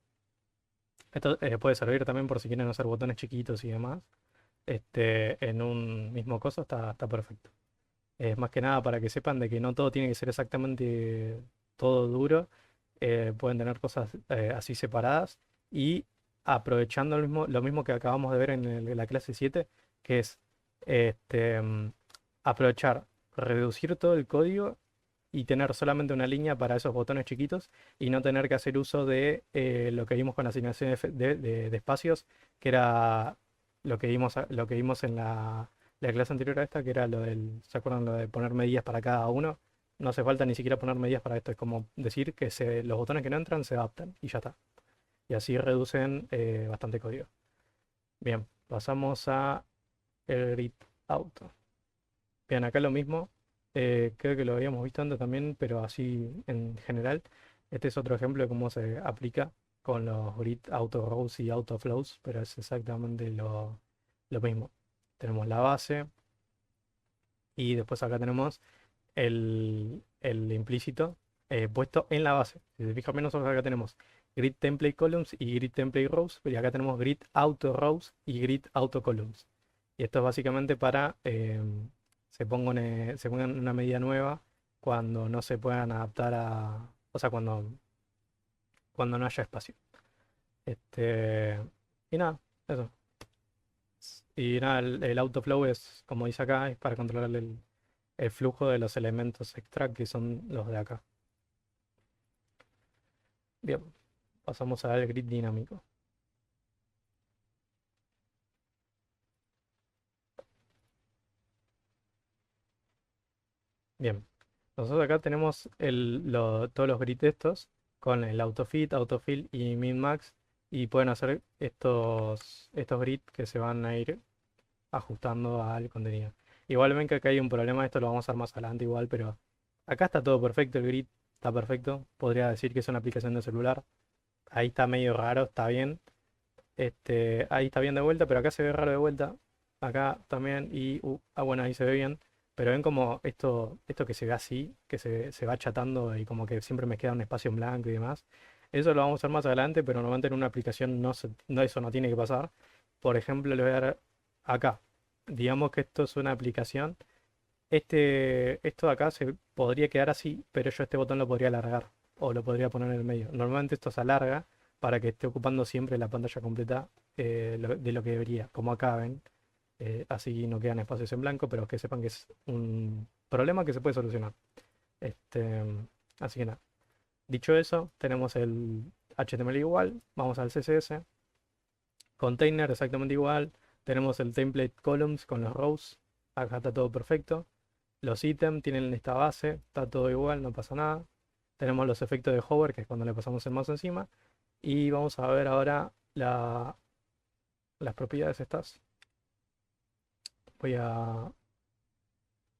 Esto puede servir también por si quieren hacer botones chiquitos y demás. En un mismo coso está perfecto. Es más que nada para que sepan de que no todo tiene que ser exactamente todo duro. Pueden tener cosas así separadas y aprovechando lo mismo que acabamos de ver en la clase 7 que es este, mm, aprovechar, reducir todo el código y tener solamente una línea para esos botones chiquitos y no tener que hacer uso de lo que vimos con la asignación de espacios, que era lo que vimos en la clase anterior a esta, que era ¿se acuerdan lo de poner medidas para cada uno? No hace falta ni siquiera poner medidas para esto, es como decir que los botones que no entran se adaptan y ya está. Y así reducen bastante código. Bien, pasamos a el grid auto. Bien, acá lo mismo. Creo que lo habíamos visto antes también, pero así en general. Este es otro ejemplo de cómo se aplica con los grid auto rows y auto flows, pero es exactamente lo mismo. Tenemos la base y después acá tenemos el implícito puesto en la base. Si se fijan bien, nosotros acá tenemos grid template columns y grid template rows, pero acá tenemos grid auto rows y grid auto columns. Y esto es básicamente para se pongan una medida nueva cuando no se puedan adaptar o sea, cuando no haya espacio. Este, y nada, eso. Y nada, el autoflow es, como dice acá, es para controlar el flujo de los elementos extra que son los de acá. Bien, pasamos al grid dinámico. Bien, nosotros acá tenemos todos los grids estos con el autofit, autofill y minmax y pueden hacer estos grids que se van a ir ajustando al contenido. Igual ven que acá hay un problema, esto lo vamos a hacer más adelante igual, pero acá está todo perfecto el grid. está perfecto. Podría decir que es una aplicación de celular. Ahí está medio raro, está bien. Ahí está bien de vuelta, pero acá se ve raro de vuelta. Acá también, bueno, ahí se ve bien. Pero ven como esto que se ve así, que se va achatando y como que siempre me queda un espacio en blanco y demás. Eso lo vamos a hacer más adelante, pero normalmente en una aplicación eso no tiene que pasar. Por ejemplo, le voy a dar acá. Digamos que esto es una aplicación. Esto de acá se podría quedar así, pero yo este botón lo podría alargar o lo podría poner en el medio. Normalmente esto se alarga para que esté ocupando siempre la pantalla completa de lo que debería, como acá ven. Así no quedan espacios en blanco, pero que sepan que es un problema que se puede solucionar. Este, Así que nada. Dicho eso, tenemos el HTML igual, vamos al CSS, container exactamente igual, tenemos el template columns con los rows, acá está todo perfecto. Los ítems tienen esta base, está todo igual, no pasa nada. Tenemos los efectos de hover, que es cuando le pasamos el mouse encima. Y vamos a ver ahora las propiedades estas. Voy a...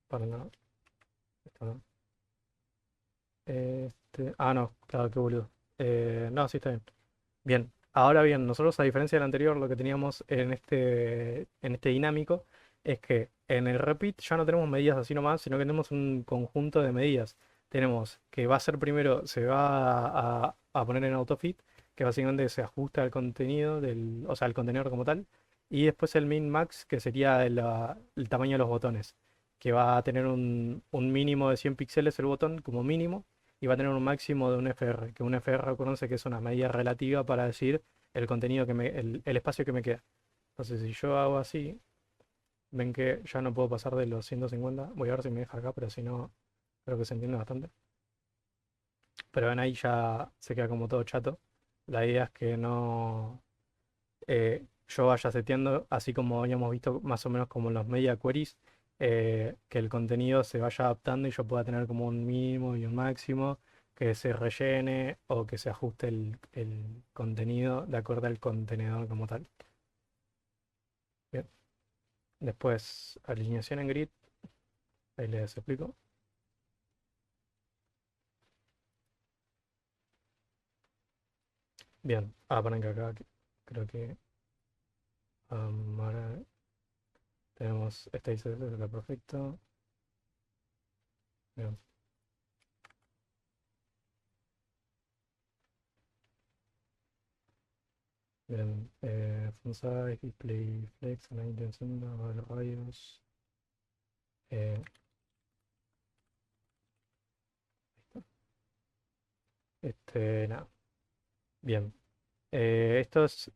Para no, esto no. No, claro, qué boludo. No, sí está bien. Bien, ahora bien, nosotros a diferencia del anterior, lo que teníamos en este dinámico es que en el repeat ya no tenemos medidas así nomás, sino que tenemos un conjunto de medidas. Tenemos que va a ser primero, se va a poner en autofit, que básicamente se ajusta al contenido o sea, al contenedor como tal, y después el min max, que sería el tamaño de los botones, que va a tener un mínimo de 100 píxeles el botón como mínimo y va a tener un máximo de un FR, que un FR conoce que es una medida relativa para decir el contenido el espacio que me queda. Entonces, si yo hago así, ven que ya no puedo pasar de los 150. Voy a ver si me deja acá, pero si no, creo que se entiende bastante. Pero ven ahí ya se queda como todo chato. La idea es que no yo vaya seteando, así como habíamos visto más o menos como en los media queries, que el contenido se vaya adaptando y yo pueda tener como un mínimo y un máximo, que se rellene o que se ajuste el contenido de acuerdo al contenedor como tal. Bien. Después, alineación en grid, ahí les explico. Bien, ponen que acá creo que ahora tenemos este ICS, está perfecto. Bien. Bien, font size, display flex, alignment, radios. Eh, Nada, bien. Esto es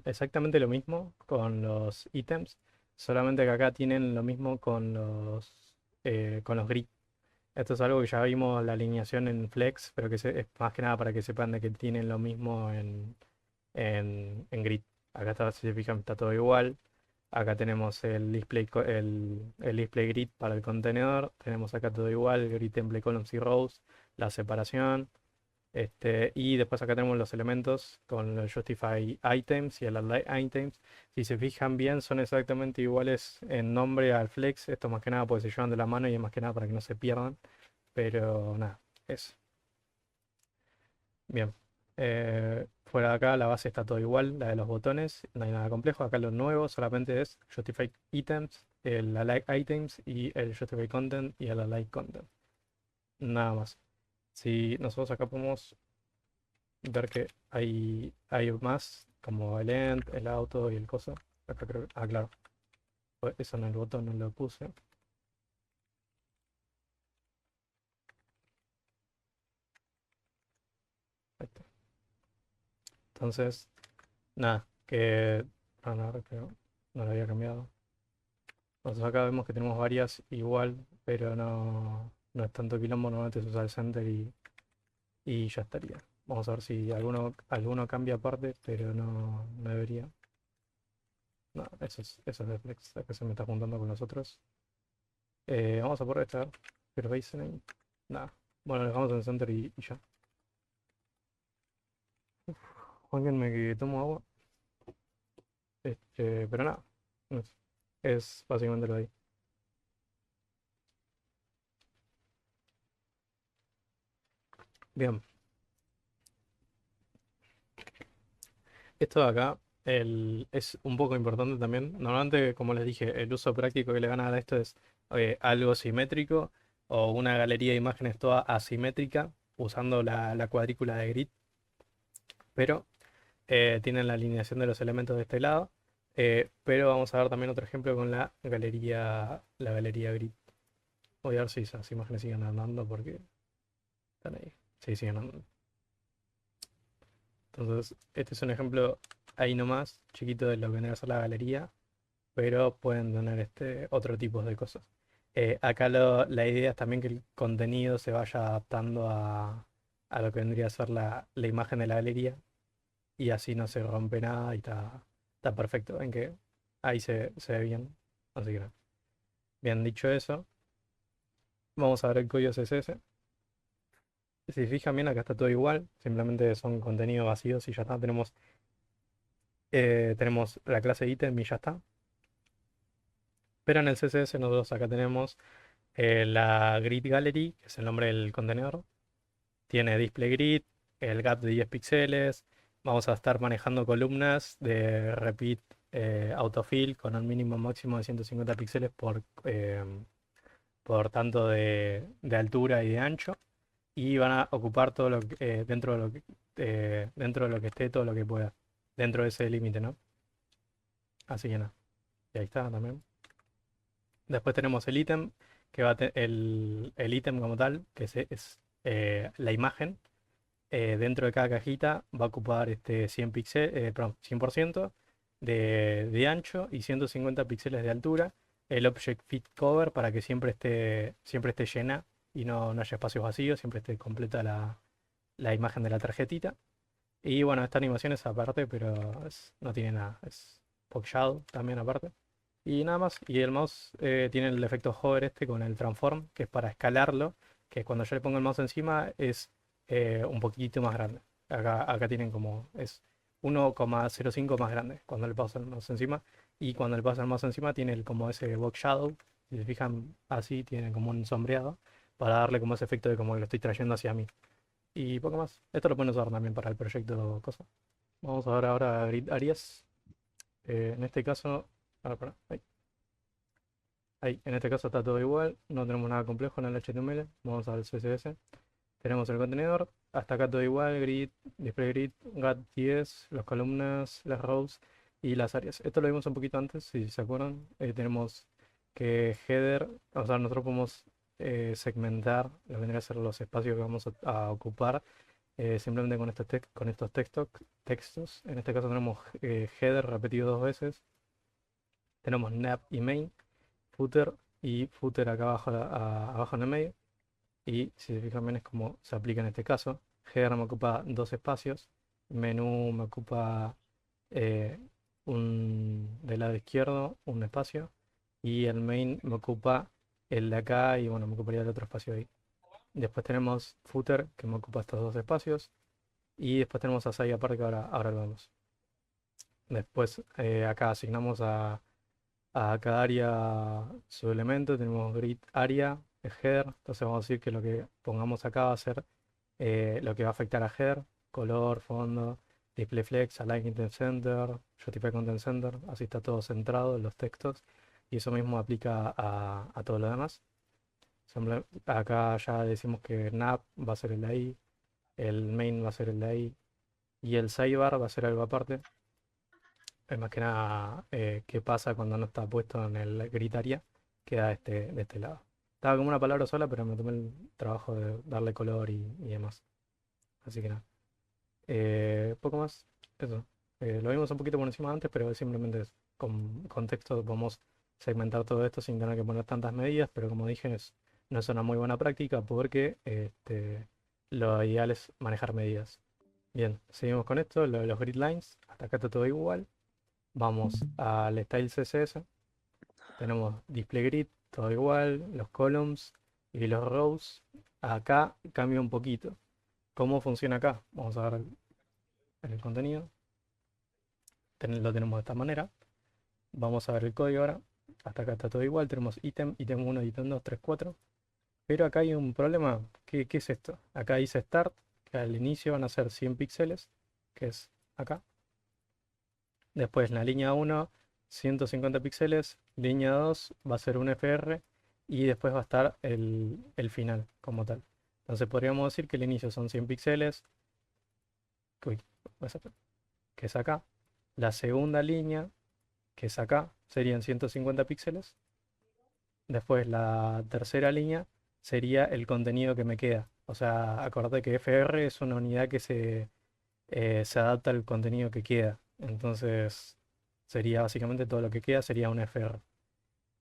exactamente lo mismo con los ítems, solamente que acá tienen lo mismo con los grid. Esto es algo que ya vimos la alineación en Flex, pero que es más que nada para que sepan de que tienen lo mismo en grid. Acá está, si se fijan, está todo igual. Acá tenemos el display grid para el contenedor. Tenemos acá todo igual, grid template columns y rows, la separación. Y después acá tenemos los elementos con el Justify Items y el Align Items. Si se fijan bien, son exactamente iguales en nombre al Flex. Esto más que nada porque se llevan de la mano y es más que nada para que no se pierdan. Pero nada, eso. Bien. Fuera de acá la base está todo igual, la de los botones, no hay nada complejo. Acá lo nuevo solamente es Justify Items, el Align Items y el Justify Content y el Align Content. Nada más. Si nosotros acá podemos ver que hay más, como el end, el auto y el coso. Acá creo, claro, eso en el botón no lo puse. Ahí está. Entonces, nada, que creo, no lo había cambiado. Nosotros acá vemos que tenemos varias igual, pero no es tanto quilombo, normalmente se usa el center y ya estaría. Vamos a ver si alguno cambia aparte, pero no debería. No, eso es de Flex, acá se me está juntando con los otros. Vamos a por esta, pero Baseline, nada. Bueno, lo dejamos en center y ya. Jueguenme que tomo agua. Pero nada, no sé, es básicamente lo de ahí. Bien, esto de acá es un poco importante también. Normalmente, como les dije, el uso práctico que le van a dar a esto es algo simétrico o una galería de imágenes toda asimétrica usando la cuadrícula de grid, pero tienen la alineación de los elementos de este lado. Pero vamos a ver también otro ejemplo con la galería grid. Voy a ver si esas imágenes siguen andando porque están ahí. Sí, siguen andando. Entonces, este es un ejemplo ahí nomás, chiquito de lo que vendría a ser la galería, pero pueden tener otro tipo de cosas. Acá la idea es también que el contenido se vaya adaptando a lo que vendría a ser la imagen de la galería y así no se rompe nada y está perfecto. En que ahí se ve bien. Así que nada. Bien dicho eso, vamos a ver el código CSS. Si fijan bien, acá está todo igual, simplemente son contenidos vacíos y ya está. Tenemos la clase ítem y ya está. Pero en el CSS nosotros acá tenemos la grid gallery, que es el nombre del contenedor. Tiene display grid, el gap de 10 píxeles. Vamos a estar manejando columnas de repeat autofill con un mínimo máximo de 150 píxeles por tanto de altura y de ancho. Y van a ocupar todo dentro de lo que esté, todo lo que pueda, dentro de ese límite, ¿no? Así que nada. Y ahí está también. Después tenemos el ítem, el ítem como tal, que es la imagen. Dentro de cada cajita va a ocupar 100 perdón, 100% de ancho y 150 píxeles de altura. El Object Fit Cover para que siempre esté llena y no haya espacios vacíos, siempre esté completa la imagen de la tarjetita. Y bueno, esta animación es aparte, pero no tiene nada. Es Pop Shadow también aparte. Y nada más. Y el mouse tiene el efecto hover con el transform, que es para escalarlo, que cuando yo le pongo el mouse encima es un poquitito más grande. Acá tienen es 1,05 más grande cuando le paso el mouse encima. Y cuando le paso el mouse encima tiene como ese box shadow. Si se fijan así, tiene como un sombreado para darle como ese efecto de como que lo estoy trayendo hacia mí. Y poco más. Esto lo pueden usar también para el proyecto cosa. Vamos a ver ahora Grid Areas. En este caso, a ver, pará, ahí, en este caso está todo igual, no tenemos nada complejo en el HTML. Vamos al CSS. Tenemos el contenedor, hasta acá todo igual, grid, display grid, get10, las columnas, las rows y las áreas. Esto lo vimos un poquito antes, si se acuerdan. Tenemos que header, o sea, nosotros podemos segmentar lo que vendría a ser los espacios que vamos a ocupar simplemente con estos textos. En este caso tenemos header repetido dos veces. Tenemos nav y main, footer y footer acá abajo, abajo en el medio. Y si se fijan bien es como se aplica en este caso. Header me ocupa dos espacios. Menú me ocupa eh, del lado izquierdo un espacio. Y el main me ocupa el de acá y bueno, me ocuparía el otro espacio ahí. Después tenemos footer que me ocupa estos dos espacios. Y después tenemos a Sai aparte que ahora lo vemos. Después acá asignamos a cada área su elemento. Tenemos grid área, header. Entonces vamos a decir que lo que pongamos acá va a ser lo que va a afectar a header. Color, fondo, display flex, align content center, justify content center. Así está todo centrado en los textos. Y eso mismo aplica a todo lo demás. Acá ya decimos que nav va a ser el de ahí. El main va a ser el de ahí. Y el sidebar va a ser algo aparte. Es más que nada qué pasa cuando no está puesto en el gritaria, queda de este lado. Estaba como una palabra sola, pero me tomé el trabajo de darle color y demás. Así que nada. Poco más. Eso. Lo vimos un poquito por encima antes, pero simplemente con contexto podemos segmentar todo esto sin tener que poner tantas medidas, pero como dije, no es una muy buena práctica porque lo ideal es manejar medidas. Bien, seguimos con esto, lo de los grid lines. Hasta acá está todo igual. Vamos al style CSS. Tenemos display grid, todo igual, los columns y los rows. Acá cambia un poquito. ¿Cómo funciona acá? Vamos a ver en el contenido. Lo tenemos de esta manera. Vamos a ver el código ahora. Hasta acá está todo igual. Tenemos ítem 1, ítem 2, 3, 4. Pero acá hay un problema. ¿Qué es esto? Acá dice Start, que al inicio van a ser 100 píxeles, que es acá. Después la línea 1, 150 píxeles. Línea 2 va a ser un FR. Y después va a estar el final como tal. Entonces podríamos decir que el inicio son 100 píxeles. Uy, que es acá. La segunda línea, que es acá, serían 150 píxeles. Después la tercera línea sería el contenido que me queda. O sea, acordate que FR es una unidad que se adapta al contenido que queda. Entonces, sería básicamente todo lo que queda sería un FR.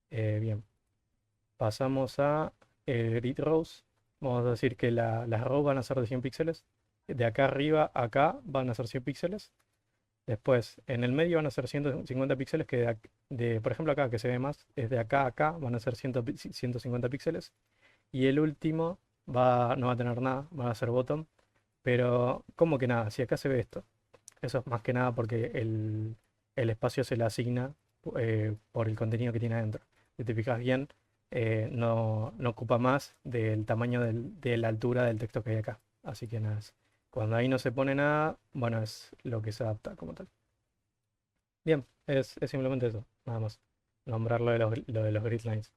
Bien, pasamos a grid rows. Vamos a decir que las rows van a ser de 100 píxeles. De acá arriba a acá van a ser 100 píxeles. Después, en el medio van a ser 150 píxeles, que por ejemplo acá que se ve más, es de acá a acá, van a ser 150 píxeles. Y el último no va a tener nada, va a ser bottom. Pero, ¿cómo que nada? Si acá se ve esto. Eso es más que nada porque el espacio se le asigna por el contenido que tiene adentro. Si te fijas bien, no ocupa más del tamaño de la altura del texto que hay acá. Así que nada, cuando ahí no se pone nada, bueno, es lo que se adapta como tal. Bien, es simplemente eso, nada más. Nombrar lo de los grid lines.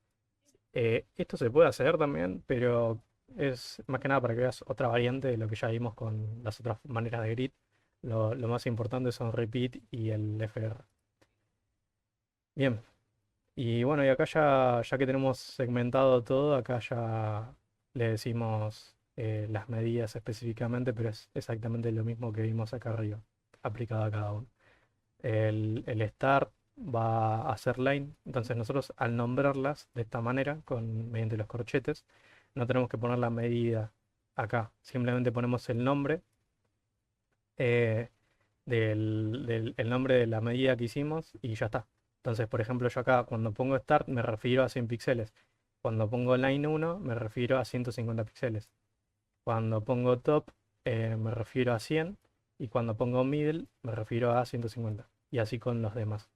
Esto se puede hacer también, pero es más que nada para que veas otra variante de lo que ya vimos con las otras maneras de grid. Lo más importante son repeat y el FR. Bien, y bueno, y acá ya que tenemos segmentado todo, acá ya le decimos las medidas específicamente, pero es exactamente lo mismo que vimos acá arriba, aplicado a cada uno. El start va a ser line. Entonces nosotros al nombrarlas de esta manera, mediante los corchetes, no tenemos que poner la medida acá. Simplemente ponemos el nombre, eh, el nombre de la medida que hicimos y ya está. Entonces, por ejemplo, yo acá cuando pongo start me refiero a 100 píxeles. Cuando pongo line 1 me refiero a 150 píxeles. Cuando pongo top me refiero a 100 y cuando pongo middle me refiero a 150. Y así con los demás.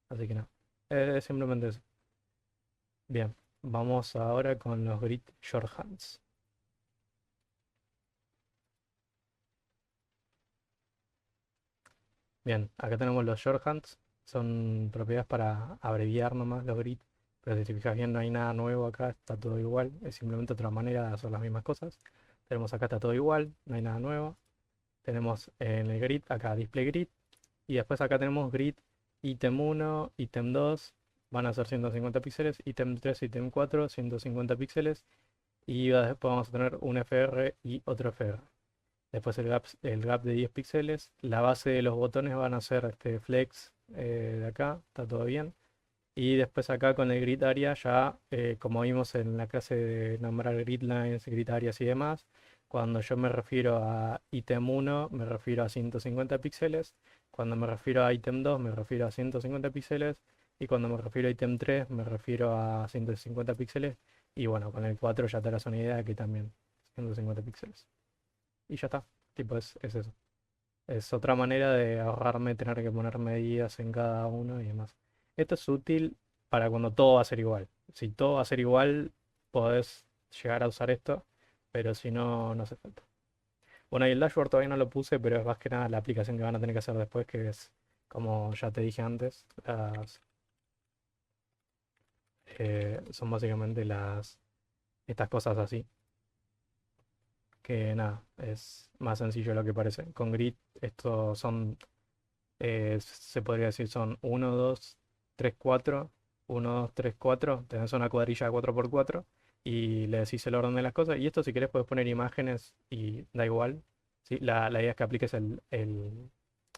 Así que no. Es simplemente eso. Bien, vamos ahora con los grid shorthands. Bien, acá tenemos los shorthands. Son propiedades para abreviar nomás los grid. Pero si te fijas bien, no hay nada nuevo acá, está todo igual. Es simplemente otra manera de hacer las mismas cosas. Tenemos acá está todo igual, no hay nada nuevo. Tenemos en el grid, acá display grid. Y después acá tenemos grid item 1, item 2, van a ser 150 píxeles, item 3, item 4, 150 píxeles. Y después vamos a tener un FR y otro FR. Después el gap de 10 píxeles. La base de los botones van a ser este flex de acá, está todo bien. Y después acá con el grid area ya, como vimos en la clase de nombrar grid lines, grid areas y demás, cuando yo me refiero a ítem 1 me refiero a 150 píxeles, cuando me refiero a ítem 2 me refiero a 150 píxeles y cuando me refiero a ítem 3 me refiero a 150 píxeles y bueno, con el 4 ya te das una idea de que también 150 píxeles. Y ya está, tipo es eso. Es otra manera de ahorrarme tener que poner medidas en cada uno y demás. Esto es útil para cuando todo va a ser igual. Si todo va a ser igual, podés llegar a usar esto, pero si no, no hace falta. Bueno, y el dashboard todavía no lo puse, pero es más que nada la aplicación que van a tener que hacer después, que es, como ya te dije antes, son básicamente estas cosas así, que nada, es más sencillo de lo que parece. Con Grid, estos son se podría decir son uno 2 3 4 1, 2 3 4. Tenés una cuadrilla de 4x4 y le decís el orden de las cosas. Y esto si querés puedes poner imágenes y da igual. ¿Sí? La idea es que apliques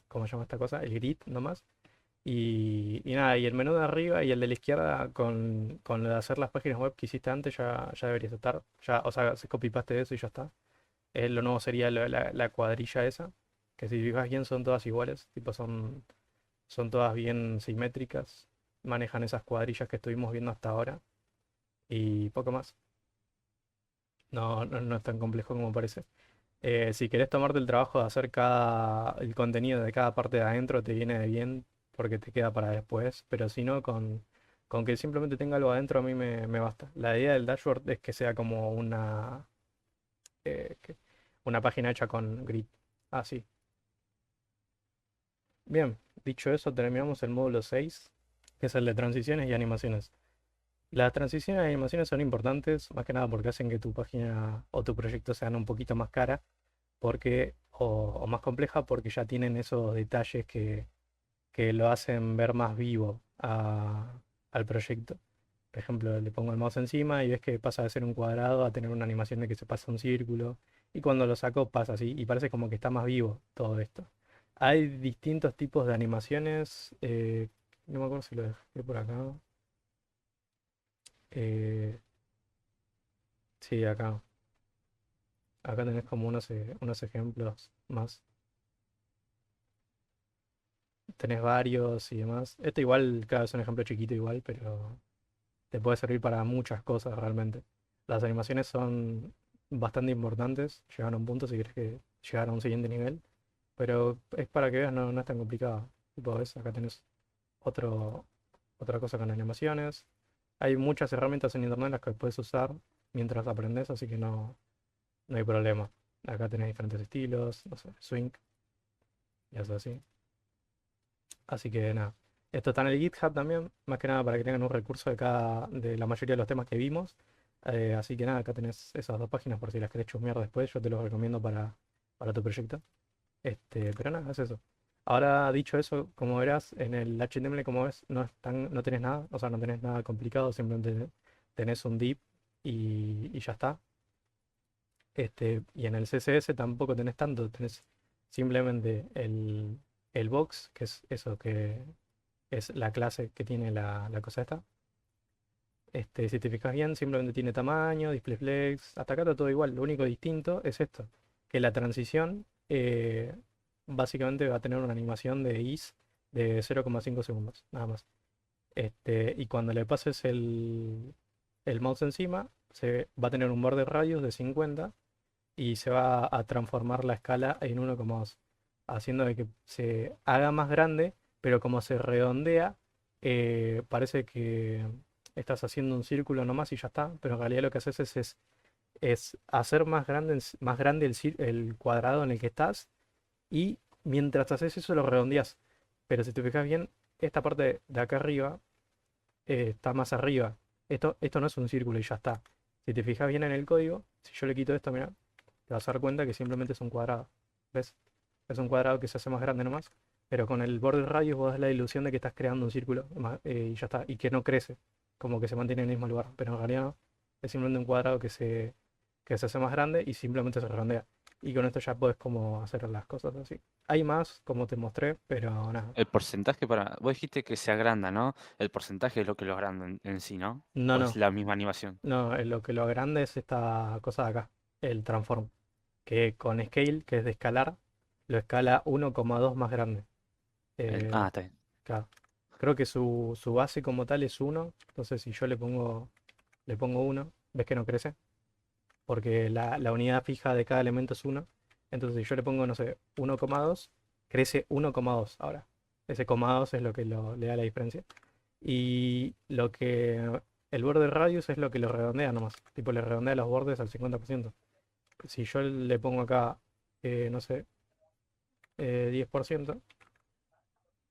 ¿cómo se llama esta cosa? El grid nomás. Y nada, y el menú de arriba y el de la izquierda con lo de hacer las páginas web que hiciste antes ya deberías estar. Ya, o sea, se copy-paste de eso y ya está. Lo nuevo sería la cuadrilla esa, que si fijas bien son todas iguales, tipo son todas bien simétricas, manejan esas cuadrillas que estuvimos viendo hasta ahora y poco más. No es tan complejo como parece. Si querés tomarte el trabajo de hacer el contenido de cada parte de adentro, te viene bien porque te queda para después, pero si no, Con que simplemente tenga algo adentro a mí me basta. La idea del dashboard es que sea como eh, que- una página hecha con grid. Así. Bien, dicho eso, terminamos el módulo 6, que es el de transiciones y animaciones. Las transiciones y animaciones son importantes, más que nada porque hacen que tu página o tu proyecto sean un poquito más cara o más compleja porque ya tienen esos detalles que lo hacen ver más vivo al proyecto. Por ejemplo, le pongo el mouse encima y ves que pasa de ser un cuadrado a tener una animación de que se pasa un círculo. Y cuando lo saco pasa así y parece como que está más vivo todo esto. Hay distintos tipos de animaciones. No me acuerdo si lo dejé por acá. Eh, sí, acá. Acá tenés como unos ejemplos más. Tenés varios y demás. Este igual, claro, es un ejemplo chiquito igual, pero te puede servir para muchas cosas realmente. Las animaciones son bastante importantes, llegan a un punto si quieres que llegar a un siguiente nivel, pero es para que veas, no es tan complicado. Tipo, ves, acá tenés otro, otra cosa con animaciones. Hay muchas herramientas en internet las que puedes usar mientras aprendes, así que no hay problema. Acá tenés diferentes estilos, no sé, swing y eso así. Así que nada. Esto está en el GitHub también, más que nada para que tengan un recurso de la mayoría de los temas que vimos. Así que nada, acá tenés esas dos páginas por si las querés chusmear después, yo te los recomiendo para tu proyecto. Pero nada, es eso. Ahora dicho eso, como verás, en el HTML, como ves, no tenés nada, o sea, no tenés nada complicado, simplemente tenés un div y ya está. Y en el CSS tampoco tenés tanto, tenés simplemente el box, que es eso que es la clase que tiene la cosa esta. Si te fijas bien, simplemente tiene tamaño, display flex, hasta acá está todo igual. Lo único distinto es esto, que la transición básicamente va a tener una animación de is de 0,5 segundos, nada más. Y cuando le pases el mouse encima, se va a tener un borde radius de 50 y se va a transformar la escala en 1,2, haciendo de que se haga más grande, pero como se redondea, parece que estás haciendo un círculo nomás y ya está, pero en realidad lo que haces es hacer más grande el cuadrado en el que estás y mientras haces eso lo redondeas. Pero si te fijas bien, esta parte de acá arriba está más arriba. Esto no es un círculo y ya está. Si te fijas bien en el código, si yo le quito esto, mira, te vas a dar cuenta que simplemente es un cuadrado. ¿Ves? Es un cuadrado que se hace más grande nomás. Pero con el borde radius vos das la ilusión de que estás creando un círculo y ya está. Y que no crece. Como que se mantiene en el mismo lugar. Pero en realidad no. Es simplemente un cuadrado que se hace más grande y simplemente se redondea. Y con esto ya podés como hacer las cosas así. Hay más, como te mostré, pero nada. El porcentaje para... Vos dijiste que se agranda, ¿no? El porcentaje es lo que lo agranda en sí, ¿no? No, ¿O es no. la misma animación? No, lo que lo agrande es esta cosa de acá, el transform, que con scale, que es de escalar, lo escala 1,2 más grande. Eh, Está bien. claro. Creo que su base como tal es 1, entonces si yo le pongo 1, ves que no crece, porque la unidad fija de cada elemento es 1, entonces si yo le pongo, no sé, 1,2, crece 1,2 ahora. Ese coma 2 es lo que le da la diferencia. Y el borde radius es lo que lo redondea nomás. Tipo, le redondea los bordes al 50%. Si yo le pongo acá, no sé, 10%,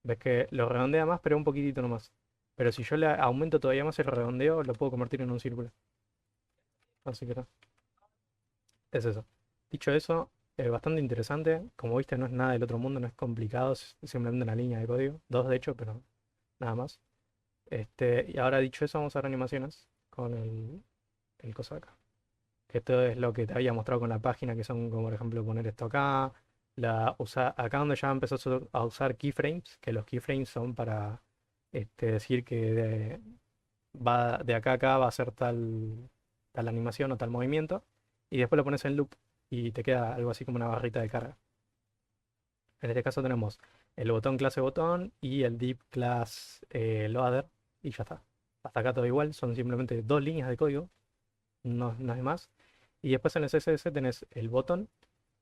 ves que lo redondea más, pero un poquitito nomás. Pero si yo le aumento todavía más el redondeo, lo puedo convertir en un círculo. Así que no, es eso. Dicho eso, bastante interesante. Como viste, no es nada del otro mundo, no es complicado, es simplemente una línea de código. Dos, de hecho, pero nada más. Y ahora dicho eso, vamos a ver animaciones con el cosa acá. Que esto es lo que te había mostrado con la página, que son como por ejemplo poner esto acá, acá donde ya empezó a usar keyframes, que los keyframes son para decir que de acá a acá va a ser tal animación o tal movimiento, y después lo pones en loop y te queda algo así como una barrita de carga. En este caso tenemos el botón clase botón y el div class loader, y ya está. Hasta acá todo igual, son simplemente dos líneas de código, no hay más. Y después en el CSS tenés el botón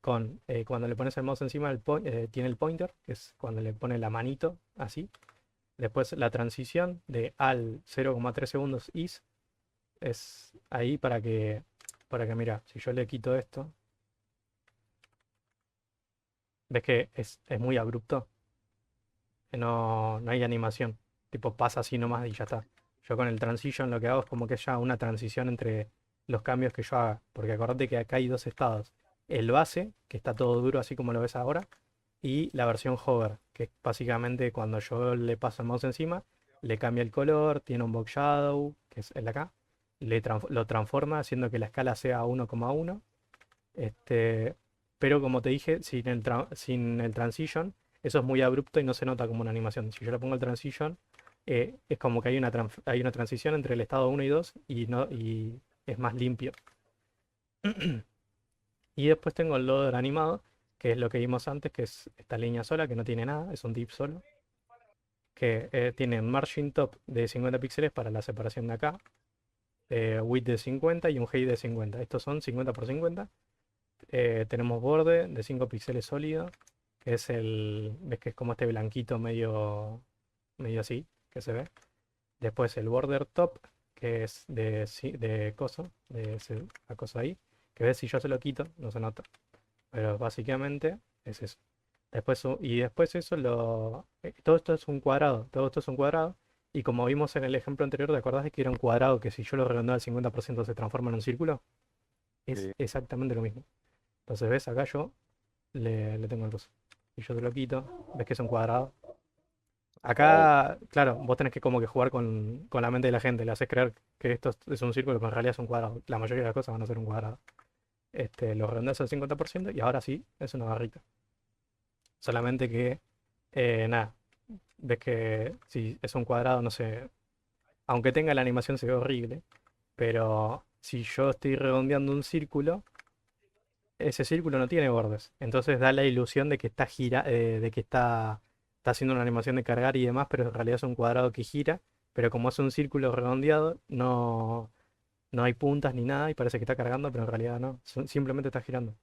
cuando le pones el mouse encima, tiene el pointer, que es cuando le pone la manito, así. Después la transición de al 0,3 segundos es ahí para que mira, si yo le quito esto, ves que es muy abrupto, que no hay animación, tipo pasa así nomás y ya está. Yo con el transition lo que hago es como que ya una transición entre los cambios que yo haga, porque acordate que acá hay dos estados, el base, que está todo duro así como lo ves ahora, y la versión hover, que es básicamente cuando yo le paso el mouse encima, le cambia el color, tiene un box shadow, que es el de acá, lo transforma haciendo que la escala sea 1,1. Este, pero como te dije, sin el transition, eso es muy abrupto y no se nota como una animación. Si yo le pongo el transition, es como que hay una transición entre el estado uno y 2 y es más limpio. Y después tengo el loader animado, que es lo que vimos antes, que es esta línea sola, que no tiene nada, es un div solo, que tiene un margin top de 50 píxeles para la separación de acá, width de 50 y un height de 50. Estos son 50 por 50. Tenemos borde de 5 píxeles sólido, que ves que es como este blanquito medio así, que se ve. Después el border top, que es de coso, la cosa ahí, que ves si yo se lo quito, no se nota. Pero básicamente es eso. Y después eso todo esto es un cuadrado, todo esto es un cuadrado. Y como vimos en el ejemplo anterior, ¿te acordás de que era un cuadrado que si yo lo redondeo al 50% se transforma en un círculo? Es Sí. exactamente lo mismo. Entonces, ¿ves? Acá yo le tengo el coso. Y yo te lo quito, ves que es un cuadrado. Wow. Acá, claro, vos tenés que como que jugar con la mente de la gente, le haces creer que esto es un círculo, pero en realidad es un cuadrado. La mayoría de las cosas van a ser un cuadrado. Lo redondeas al 50% y ahora sí, es una barrita. Solamente que, nada, ves que si es un cuadrado, no sé, aunque tenga la animación se ve horrible, pero si yo estoy redondeando un círculo, ese círculo no tiene bordes. Entonces da la ilusión de que de que está haciendo una animación de cargar y demás, pero en realidad es un cuadrado que gira. Pero como es un círculo redondeado, no hay puntas ni nada y parece que está cargando, pero en realidad no. Simplemente está girando.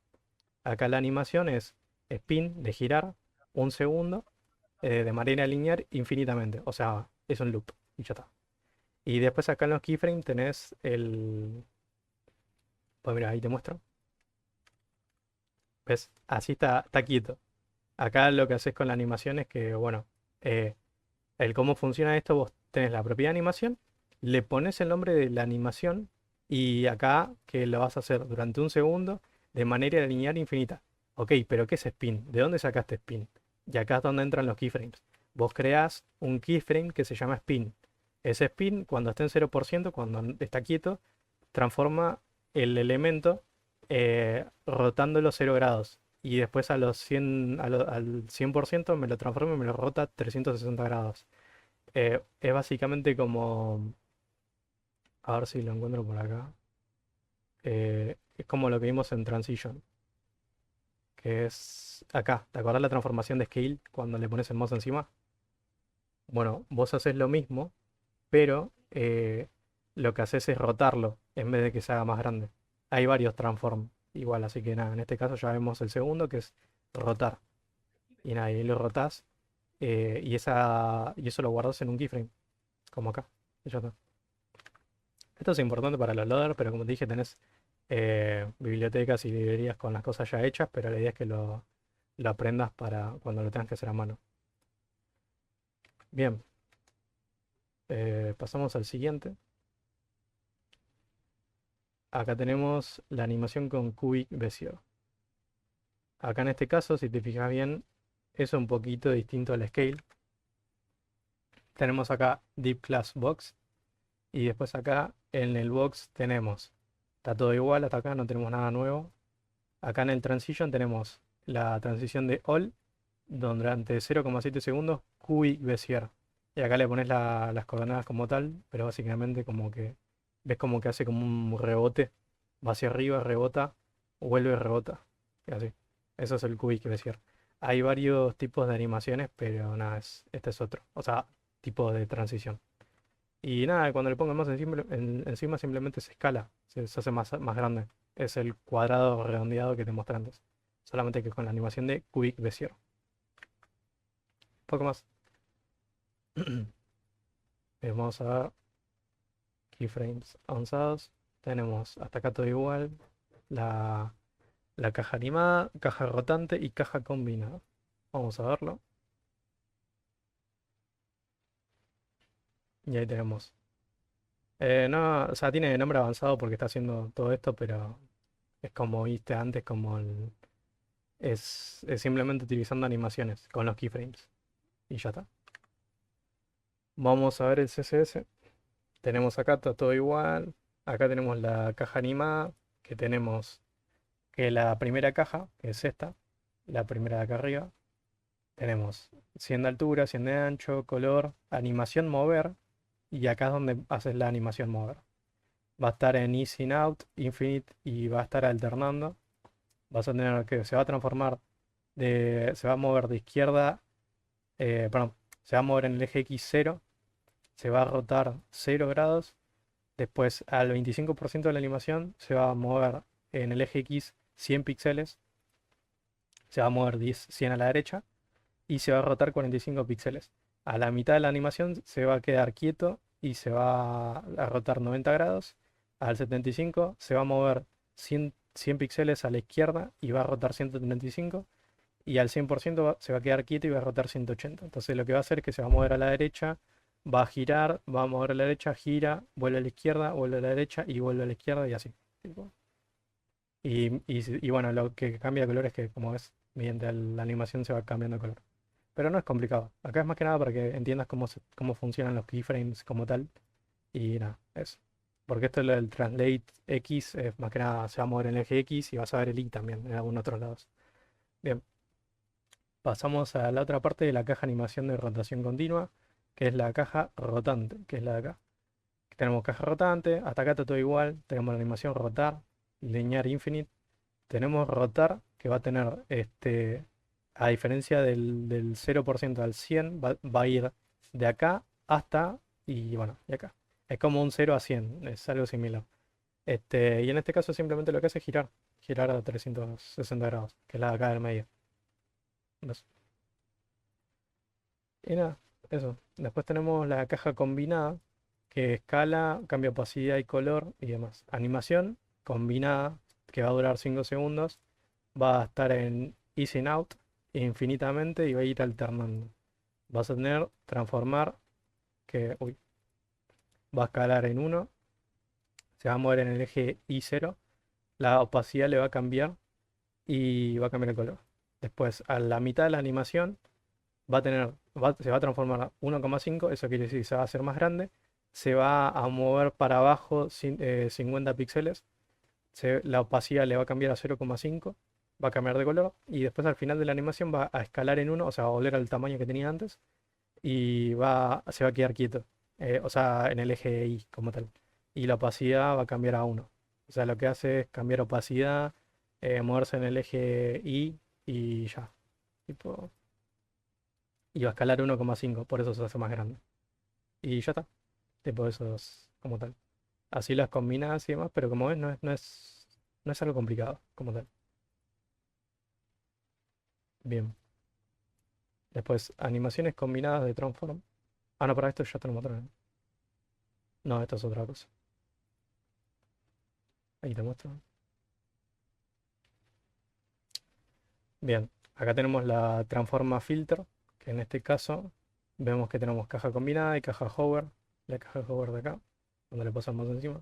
Acá la animación es spin de girar un segundo de manera lineal infinitamente. O sea, es un loop y ya está. Y después acá en los keyframes tenés el. Pues mira, ahí te muestro. ¿Ves? Así está quieto. Acá lo que haces con la animación es que, bueno, eh, el cómo funciona esto, vos tenés la propia animación, le pones el nombre de la animación y acá que lo vas a hacer durante un segundo de manera lineal infinita. Ok, pero ¿qué es spin? ¿De dónde sacaste spin? Y acá es donde entran los keyframes. Vos creás un keyframe que se llama spin. Ese spin, cuando está en 0%, cuando está quieto, transforma el elemento rotándolo 0 grados. Y después a los 100, al 100% me lo transforma y me lo rota 360 grados. Es básicamente como, a ver si lo encuentro por acá. Es como lo que vimos en Transition, que es acá. ¿Te acordás la transformación de scale cuando le pones el mouse encima? Bueno, vos haces lo mismo, pero lo que haces es rotarlo en vez de que se haga más grande. Hay varios transform igual, así que nada, en este caso ya vemos el segundo que es rotar. Y nada, y ahí lo rotás y eso lo guardas en un keyframe, como acá. Y ya está. Esto es importante para los loaders, pero como te dije, tenés bibliotecas y librerías con las cosas ya hechas, pero la idea es que lo aprendas para cuando lo tengas que hacer a mano. Bien, pasamos al siguiente. Acá tenemos la animación con Cubic Bezier. Acá en este caso, si te fijas bien, es un poquito distinto al scale. Tenemos acá Deep Class Box y después acá en el box está todo igual, hasta acá no tenemos nada nuevo. Acá en el Transition tenemos la transición de All durante 0,7 segundos, Cubic Bezier. Y acá le pones las coordenadas como tal, pero básicamente como que ves como que hace como un rebote, va hacia arriba, rebota, vuelve, rebota. Y así. Eso es el Cubic Bezier. Hay varios tipos de animaciones, pero nada, este es otro. O sea, tipo de transición. Y nada, cuando le pongo más encima simplemente se escala, se hace más grande. Es el cuadrado redondeado que te mostré antes. Solamente que con la animación de Cubic Bezier. Poco más. Vamos a ver keyframes avanzados. Tenemos hasta acá todo igual. La, la caja animada, caja rotante y caja combinada. Vamos a verlo. Y ahí tenemos. No, o sea, tiene nombre avanzado porque está haciendo todo esto, pero es como viste antes, es simplemente utilizando animaciones con los keyframes. Y ya está. Vamos a ver el CSS. Tenemos acá, está todo igual. Acá tenemos la caja animada, que tenemos que la primera caja, que es esta, la primera de acá arriba, tenemos 100 de altura, 100 de ancho, color, animación mover, y acá es donde haces la animación mover. Va a estar en easy in out, infinite, y va a estar alternando. Vas a tener que se va a transformar se va a mover de izquierda, perdón, se va a mover en el eje X 0, se va a rotar 0 grados. Después, al 25% de la animación se va a mover en el eje X 100 píxeles, se va a mover 100 a la derecha y se va a rotar 45 píxeles. A la mitad de la animación se va a quedar quieto y se va a rotar 90 grados. Al 75 se va a mover 100 píxeles a la izquierda y va a rotar 135. Y al 100% se va a quedar quieto y va a rotar 180. Entonces lo que va a hacer es que se va a mover a la derecha, va a girar, va a mover a la derecha, gira, vuelve a la izquierda, vuelve a la derecha y vuelve a la izquierda y así. Tipo. Y bueno, lo que cambia de color es que, como ves, mediante la animación se va cambiando de color. Pero no es complicado. Acá es más que nada para que entiendas cómo funcionan los keyframes como tal. Y nada, eso. Porque esto es lo del Translate X, más que nada se va a mover en el eje X y vas a ver el Y también en algunos otros lados. Bien, pasamos a la otra parte de la caja animación de rotación continua, que es la caja rotante, que es la de acá. Tenemos caja rotante, hasta acá está todo igual. Tenemos la animación rotar, linear infinite. Tenemos rotar, que va a tener, a diferencia del 0% al 100, va a ir de acá hasta, y bueno, y acá. Es como un 0 a 100, es algo similar. Y en este caso simplemente lo que hace es girar a 360 grados, que es la de acá del medio. ¿Ves? Y nada, eso. Después tenemos la caja combinada, que escala, cambia opacidad y color y demás. Animación combinada, que va a durar 5 segundos, va a estar en easy in out infinitamente y va a ir alternando. Vas a tener transformar, uy, va a escalar en uno, se va a mover en el eje Y0, la opacidad le va a cambiar y va a cambiar el color. Después, a la mitad de la animación, se va a transformar a 1,5, eso quiere decir que se va a hacer más grande, se va a mover para abajo 50 píxeles, la opacidad le va a cambiar a 0,5, va a cambiar de color y después al final de la animación va a escalar en uno, o sea, va a volver al tamaño que tenía antes y se va a quedar quieto, o sea, en el eje Y como tal. Y la opacidad va a cambiar a uno. O sea, lo que hace es cambiar opacidad, moverse en el eje y ya. Tipo, y va a escalar 1,5, por eso se hace más grande. Y ya está. Tipo, eso es como tal. Así las combinas y demás, pero como ves, no es algo complicado, como tal. Bien. Después, animaciones combinadas de Transform. Ah, no, para esto ya te lo mostré, ¿no? No, esto es otra cosa. Ahí te muestro. Bien, acá tenemos la Transforma Filter, que en este caso vemos que tenemos caja combinada y caja hover. La caja hover de acá, donde le pasamos encima.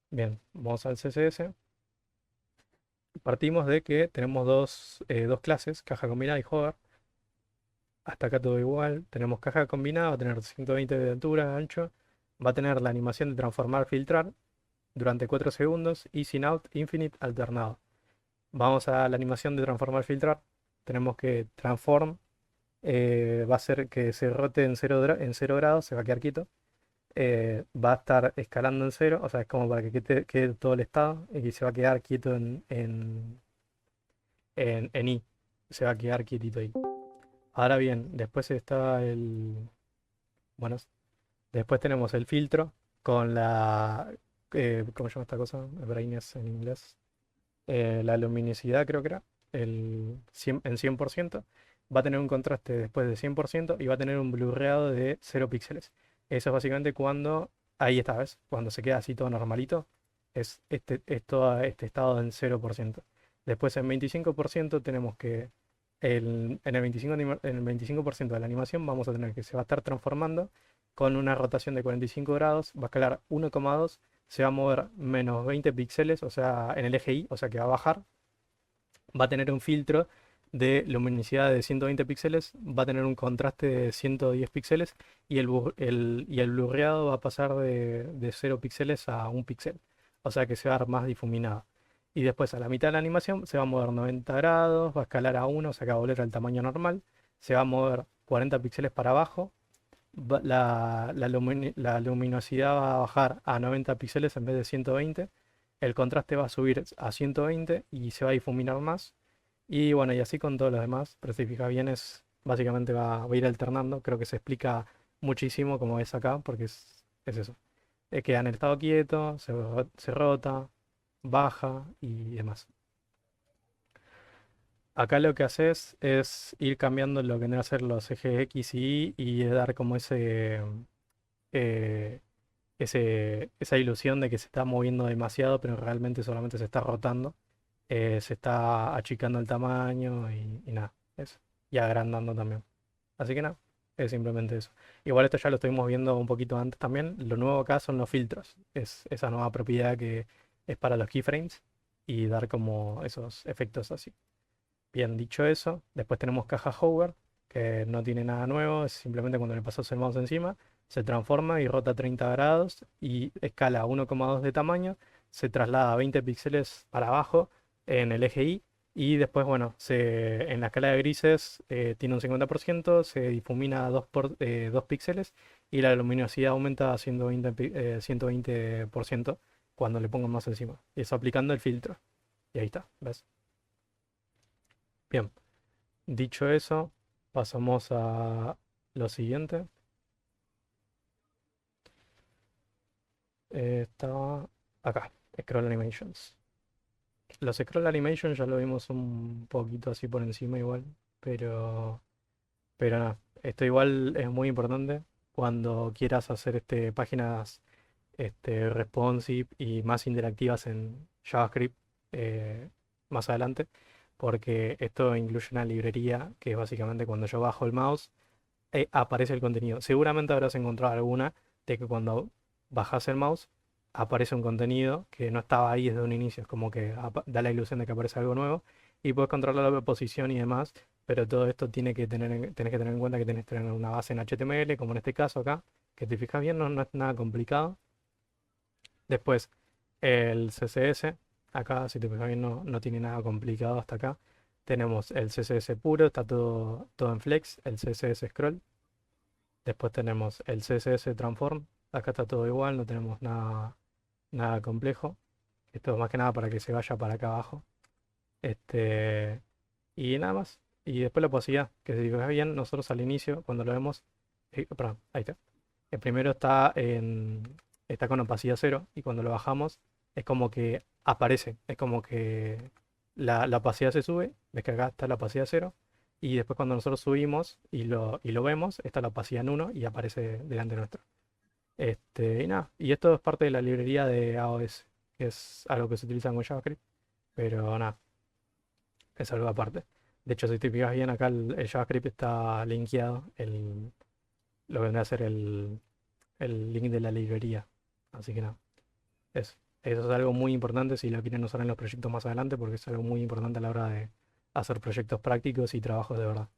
Bien, vamos al CSS. Partimos de que tenemos dos clases, caja combinada y hover. Hasta acá todo igual. Tenemos caja combinada, va a tener 120 de altura, de ancho. Va a tener la animación de transformar, filtrar durante 4 segundos y sin out, infinite, alternado. Vamos a la animación de transformar, filtrar. Tenemos que transform va a hacer que se rote en 0 grados, se va a quedar quieto. Va a estar escalando en cero, o sea, es como para que quede todo el estado y se va a quedar quieto en I. Se va a quedar quietito ahí. Ahora bien, después está bueno, después tenemos el filtro con ¿cómo se llama esta cosa? Brightness en inglés. La luminosidad creo que era, en 100%. va a tener un contraste después de 100% y va a tener un blurreado de 0 píxeles. Eso es básicamente cuando, ahí está, ¿ves? Cuando se queda así todo normalito, es todo este estado en 0%. Después en 25% tenemos que, en el 25% de la animación vamos a tener que se va a estar transformando con una rotación de 45 grados, va a escalar 1,2, se va a mover menos 20 píxeles, o sea, en el eje Y, o sea que va a bajar, va a tener un filtro de luminosidad de 120 píxeles, va a tener un contraste de 110 píxeles y el blurreado va a pasar de 0 píxeles a 1 píxel, o sea que se va a ver más difuminado. Y después a la mitad de la animación se va a mover 90 grados, va a escalar a 1, o sea que va a volver al tamaño normal, se va a mover 40 píxeles para abajo, la luminosidad va a bajar a 90 píxeles en vez de 120, el contraste va a subir a 120 y se va a difuminar más. Y bueno, y así con todos los demás, pero si fijas bien es, básicamente va a ir alternando, creo que se explica muchísimo como ves acá, porque es eso. Queda en el estado quieto, se rota, baja y demás. Acá lo que haces es ir cambiando lo que vendrá a ser los ejes X y Y y dar como eh, esa ilusión de que se está moviendo demasiado, pero realmente solamente se está rotando, se está achicando el tamaño y nada, eso. Y agrandando también. Así que nada, es simplemente eso. Igual esto ya lo estuvimos viendo un poquito antes también. Lo nuevo acá son los filtros. Es esa nueva propiedad que es para los keyframes y dar como esos efectos así. Bien, dicho eso, después tenemos caja hover, que no tiene nada nuevo, es simplemente cuando le pasas el mouse encima, se transforma y rota 30 grados y escala 1,2 de tamaño, se traslada 20 píxeles para abajo en el eje Y y después, bueno, en la escala de grises tiene un 50%, se difumina 2 píxeles y la luminosidad aumenta a 120% cuando le pongo más encima. Y eso aplicando el filtro. Y ahí está, ¿ves? Bien. Dicho eso, pasamos a lo siguiente. Estaba acá, Scroll Animations. Los Scroll Animations ya lo vimos un poquito así por encima igual, pero, pero nada, esto igual es muy importante cuando quieras hacer páginas responsive y más interactivas en JavaScript eh, más adelante, porque esto incluye una librería que es básicamente cuando yo bajo el mouse aparece el contenido. Seguramente habrás encontrado alguna de que cuando bajas el mouse aparece un contenido que no estaba ahí desde un inicio. Es como que da la ilusión de que aparece algo nuevo y puedes controlar la posición y demás. Pero todo esto tenés que tener en cuenta que tenés que tener una base en HTML, como en este caso acá, que te fijas bien, no es nada complicado. Después, el CSS, acá si te fijas bien no tiene nada complicado hasta acá. Tenemos el CSS puro, está todo en Flex, el CSS Scroll. Después tenemos el CSS Transform. Acá está todo igual, no tenemos nada complejo. Esto es más que nada para que se vaya para acá abajo. Este, y nada más. Y después la posibilidad, que si ves bien, nosotros al inicio, cuando lo vemos, perdón, ahí está. El primero está con opacidad cero y cuando lo bajamos es como que aparece, es como que la opacidad se sube, ves que acá está la opacidad cero y después cuando nosotros subimos y lo vemos, está la opacidad en uno y aparece delante nuestro. Y nada, y esto es parte de la librería de AOS, que es algo que se utiliza con JavaScript, pero nada, es algo aparte. De hecho, si te fijas bien, acá el JavaScript está linkeado, lo que vendría a ser el link de la librería. Así que nada, eso es algo muy importante si lo quieren usar en los proyectos más adelante, porque es algo muy importante a la hora de hacer proyectos prácticos y trabajos de verdad.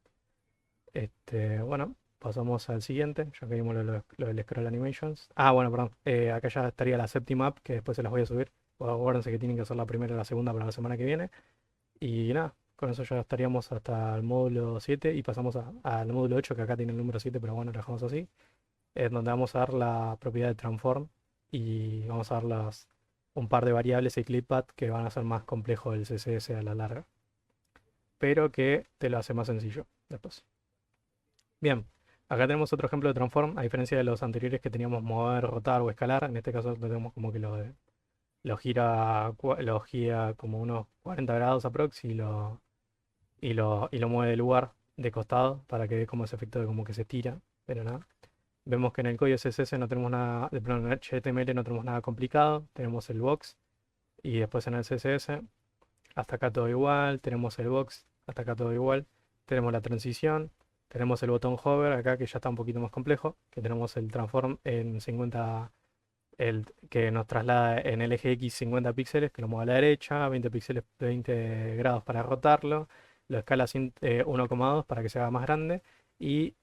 Bueno, pasamos al siguiente, ya que vimos lo del Scroll Animations. Ah, bueno, perdón, acá ya estaría la séptima app, que después se las voy a subir. Acuérdense que tienen que hacer la primera y la segunda para la semana que viene. Y nada, con eso ya estaríamos hasta el módulo 7 y pasamos al módulo 8 que acá tiene el número 7 pero bueno, lo dejamos así. Es donde vamos a dar la propiedad de transform y vamos a dar un par de variables y clippath que van a hacer más complejo el CSS a la larga, pero que te lo hace más sencillo después. Bien, acá tenemos otro ejemplo de transform, a diferencia de los anteriores que teníamos mover, rotar o escalar, en este caso tenemos como que lo gira como unos 40 grados aprox y lo mueve de lugar de costado para que dé como ese efecto de como que se tira, pero nada. Vemos que en el código CSS no tenemos nada, perdón, en HTML no tenemos nada complicado, tenemos el box y después en el CSS hasta acá todo igual, tenemos el box, hasta acá todo igual, tenemos la transición, tenemos el botón hover acá que ya está un poquito más complejo, que tenemos el transform en 50, el que nos traslada en el eje X 50 píxeles, que lo mueve a la derecha, 20 píxeles, 20 grados para rotarlo, lo escala 1,2 para que se haga más grande, y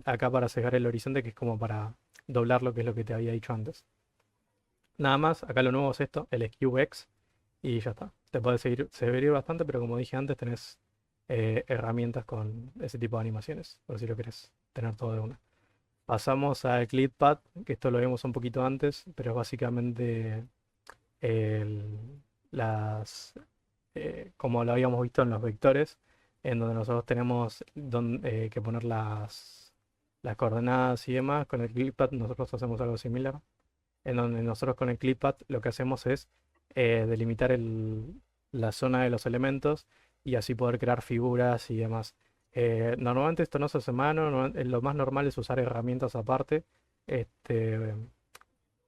acá para cegar el horizonte, que es como para doblarlo, que es lo que te había dicho antes. Nada más, acá lo nuevo es esto, el SQX, y ya está. Te puede servir bastante, pero como dije antes, tenés herramientas con ese tipo de animaciones, por si lo querés tener todo de una. Pasamos al ClipPad, que esto lo vimos un poquito antes, pero es básicamente el- las, como lo habíamos visto en los vectores, en donde nosotros tenemos que poner las coordenadas y demás. Con el ClipPad nosotros hacemos algo similar, en donde nosotros con el ClipPad lo que hacemos es delimitar la zona de los elementos y así poder crear figuras y demás. Normalmente esto no se hace a mano, lo más normal es usar herramientas aparte, este,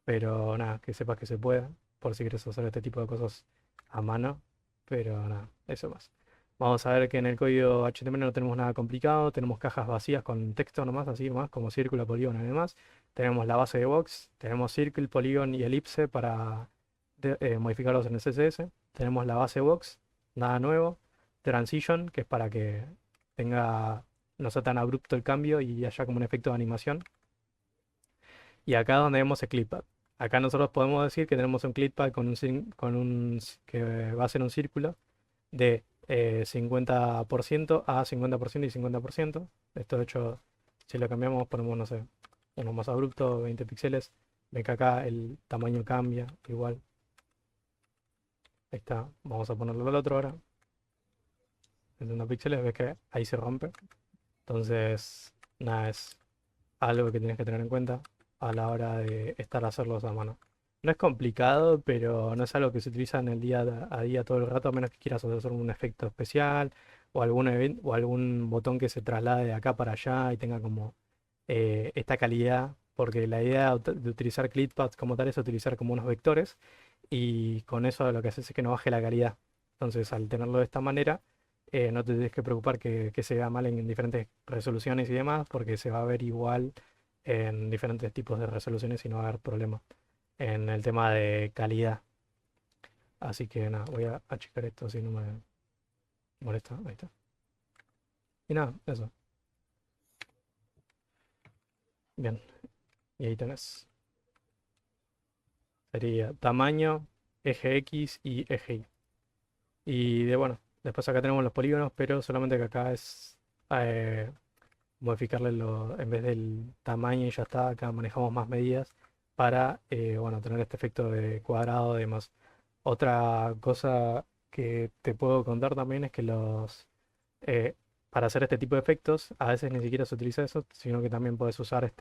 pero nada, que sepas que se puede, por si quieres hacer este tipo de cosas a mano, pero nada, eso más. Vamos a ver que en el código HTML no tenemos nada complicado, tenemos cajas vacías con texto nomás, así nomás, como círculo, polígono y demás. Tenemos la base de box, tenemos circle, polygon y elipse para modificarlos en el CSS. Tenemos la base box, nada nuevo. Transition, que es para que tenga, no sea tan abrupto el cambio y haya como un efecto de animación. Y acá donde vemos el clippad. Acá nosotros podemos decir que tenemos un clippad que va a ser un círculo de 50% a 50% y 50%. Esto de hecho, si lo cambiamos, ponemos, no sé, uno más abrupto, 20 píxeles. Ven que acá el tamaño cambia, igual. Ahí está. Vamos a ponerlo al otro ahora. 70 píxeles, ves que ahí se rompe. Entonces, nada, es algo que tienes que tener en cuenta a la hora de estar a hacerlos a mano. No es complicado, pero no es algo que se utiliza en el día a día todo el rato, a menos que quieras hacer un efecto especial o algún o algún botón que se traslade de acá para allá y tenga como esta calidad, porque la idea de utilizar ClipPads como tal es utilizar como unos vectores y con eso lo que haces es que no baje la calidad. Entonces, al tenerlo de esta manera, no te tienes que preocupar que se vea mal en diferentes resoluciones y demás, porque se va a ver igual en diferentes tipos de resoluciones y no va a haber problema en el tema de calidad. Así que nada, voy a checar esto si no me molesta. Ahí está. Y nada, eso. Bien. Y ahí tenés. Sería tamaño, eje X y eje Y. Y bueno, después acá tenemos los polígonos, pero solamente que acá es eh, modificarle en vez del tamaño y ya está, acá manejamos más medidas para bueno, tener este efecto de cuadrado y demás. Otra cosa que te puedo contar también es que eh, para hacer este tipo de efectos, a veces ni siquiera se utiliza eso, sino que también puedes usar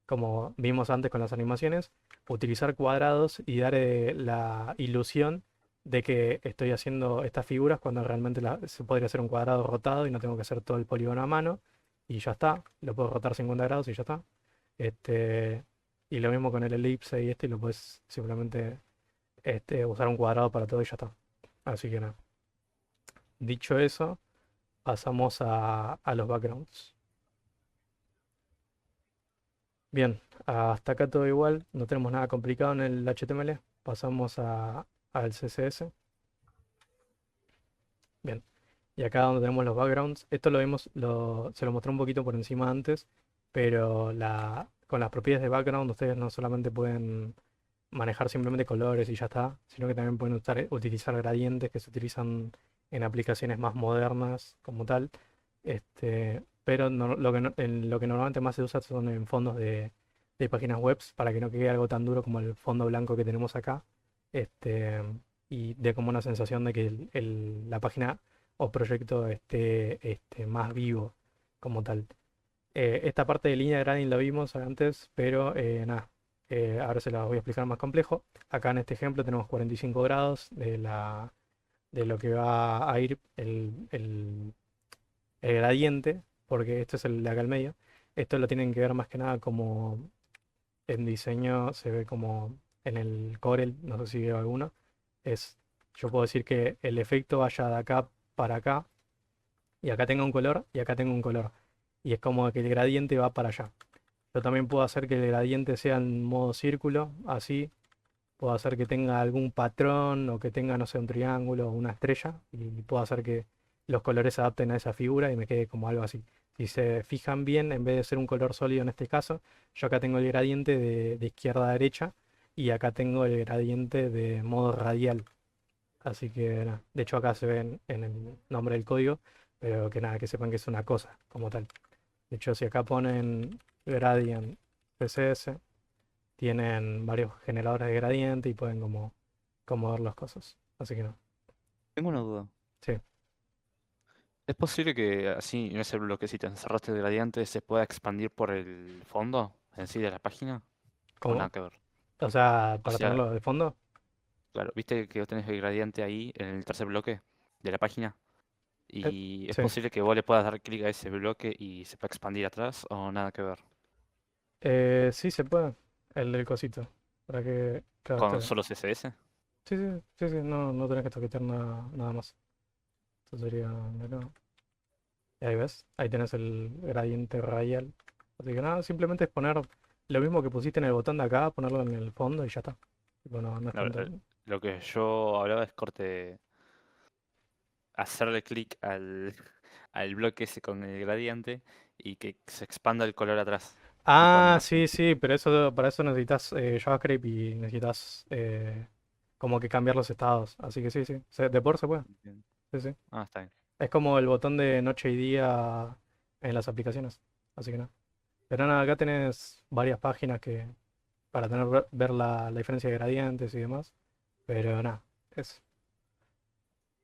como vimos antes con las animaciones, utilizar cuadrados y dar la ilusión de que estoy haciendo estas figuras cuando realmente se podría hacer un cuadrado rotado y no tengo que hacer todo el polígono a mano y ya está, lo puedo rotar 50 grados y ya está. Este, y lo mismo con el elipse y y lo puedes simplemente usar un cuadrado para todo y ya está. Así que nada. Dicho eso, pasamos a los backgrounds. Bien, hasta acá todo igual, no tenemos nada complicado en el HTML. Pasamos al CSS. Bien, y acá donde tenemos los backgrounds, esto lo vimos, se lo mostré un poquito por encima antes, pero con las propiedades de background ustedes no solamente pueden manejar simplemente colores y ya está, sino que también pueden utilizar gradientes que se utilizan en aplicaciones más modernas como tal. Pero lo que normalmente más se usa son en fondos de páginas web para que no quede algo tan duro como el fondo blanco que tenemos acá. Este, y dé como una sensación de que la página o proyecto esté más vivo como tal. Esta parte de línea de grading lo vimos antes, pero nada, ahora se la voy a explicar más complejo. Acá en este ejemplo tenemos 45 grados de lo que va a ir el gradiente, porque esto es el de acá al medio, esto lo tienen que ver más que nada como en diseño, se ve como en el Corel, no sé si veo alguno, es, yo puedo decir que el efecto vaya de acá para acá, y acá tengo un color, y acá tengo un color, y es como que el gradiente va para allá. Yo también puedo hacer que el gradiente sea en modo círculo, así. Puedo hacer que tenga algún patrón o que tenga, no sé, un triángulo o una estrella. Y puedo hacer que los colores se adapten a esa figura y me quede como algo así. Si se fijan bien, en vez de ser un color sólido en este caso, yo acá tengo el gradiente de izquierda a derecha y acá tengo el gradiente de modo radial. Así que nada, de hecho acá se ven en el nombre del código, pero que nada, que sepan que es una cosa como tal. De hecho, si acá ponen gradient CSS, tienen varios generadores de gradiente y pueden como ver las cosas. Así que no. Tengo una duda. Sí. ¿Es posible que así en ese bloque, si te encerraste de gradiente, se pueda expandir por el fondo en sí de la página? ¿O nada ¿Cómo? que ver? O sea, O para sea, tenerlo de fondo. claro, viste que vos tenés el gradiente ahí en el tercer bloque de la página. eh, ¿Y es sí. posible que vos le puedas dar clic a ese bloque y se pueda expandir atrás o nada que ver? Sí se puede. El del cosito. Para que. Claro, ¿Con solo CSS? sí, sí, sí, sí, no, no tenés que toquetear nada más. Esto sería de acá. Y ahí ves, ahí tenés el gradiente radial. Así que nada, simplemente es poner lo mismo que pusiste en el botón de acá, ponerlo en el fondo y ya está. Tipo, no, no es No, tanto. lo que yo hablaba es corte, hacerle clic al, al bloque ese con el gradiente y que se expanda el color atrás, tipo Ah, animación. sí, sí, pero eso, para eso necesitas JavaScript y necesitas como que cambiar los estados. Así que sí, sí, de por se puede. Entiendo. Sí, sí. Ah, está bien. Es como el botón de noche y día en las aplicaciones. Así que no. Pero nada, acá tenés varias páginas que para tener ver la diferencia de gradientes y demás. Pero nada, es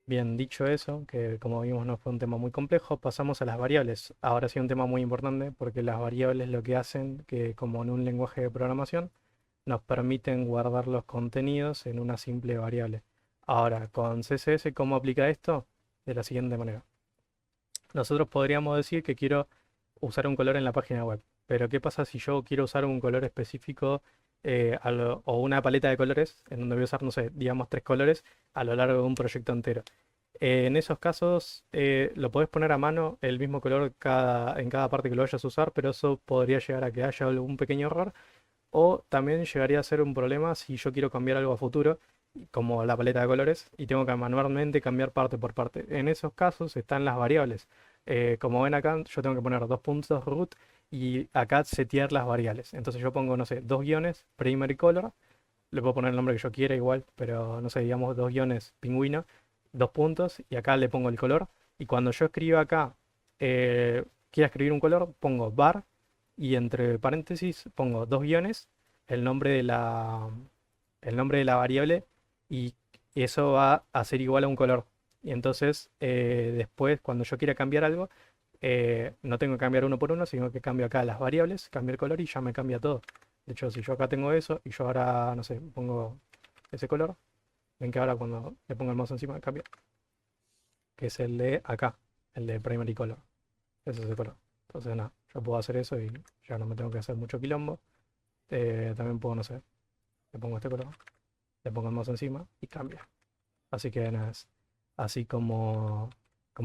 bien dicho eso, que como vimos no fue un tema muy complejo, pasamos a las variables. Ahora sí un tema muy importante porque las variables lo que hacen que como en un lenguaje de programación nos permiten guardar los contenidos en una simple variable. Ahora, con CSS, ¿cómo aplica esto? De la siguiente manera. Nosotros podríamos decir que quiero usar un color en la página web, pero ¿qué pasa si yo quiero usar un color específico o una paleta de colores en donde voy a usar, no sé, digamos 3 colores a lo largo de un proyecto entero? En esos casos lo podés poner a mano el mismo color en cada parte que lo vayas a usar, pero eso podría llegar a que haya algún pequeño error o también llegaría a ser un problema si yo quiero cambiar algo a futuro, como la paleta de colores, y tengo que manualmente cambiar parte por parte. En esos casos están las variables. Como ven acá, yo tengo que poner dos puntos root y acá setear las variables. Entonces yo pongo, no sé, dos guiones, primary color, le puedo poner el nombre que yo quiera igual, pero no sé, digamos dos guiones pingüino, dos puntos, y acá le pongo el color. Y cuando yo escriba acá, quiera escribir un color, pongo bar y entre paréntesis pongo dos guiones, el nombre el nombre de la variable y eso va a ser igual a un color. Y entonces después cuando yo quiera cambiar algo, no tengo que cambiar uno por uno, sino que cambio acá las variables, cambio el color y ya me cambia todo. De hecho, si yo acá tengo eso y yo ahora, no sé, pongo ese color, ven que ahora cuando le pongo el mouse encima cambia, que es el de acá, el de primary color. Ese es el color. Entonces nada, yo puedo hacer eso y ya no me tengo que hacer mucho quilombo. También puedo, no sé, le pongo este color, le pongo el mouse encima y cambia. Así que nada, es así como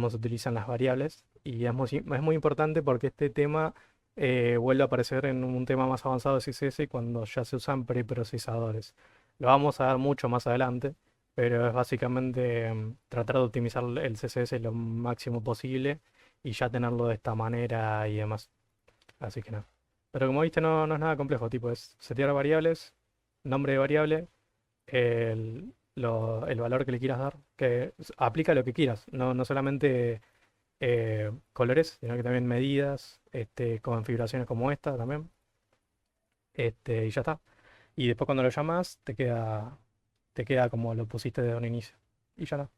se utilizan las variables. Y es muy importante porque este tema vuelve a aparecer en un tema más avanzado de CSS cuando ya se usan preprocesadores. Lo vamos a ver mucho más adelante, pero es básicamente tratar de optimizar el CSS lo máximo posible y ya tenerlo de esta manera y demás. Así que nada. Pero como viste, no es nada complejo, tipo, es setear variables, nombre de variable, el valor que le quieras dar, que aplica lo que quieras, no solamente colores, sino que también medidas, configuraciones como esta también, y ya está. Y después cuando lo llamas, te queda como lo pusiste desde un inicio. Y ya está.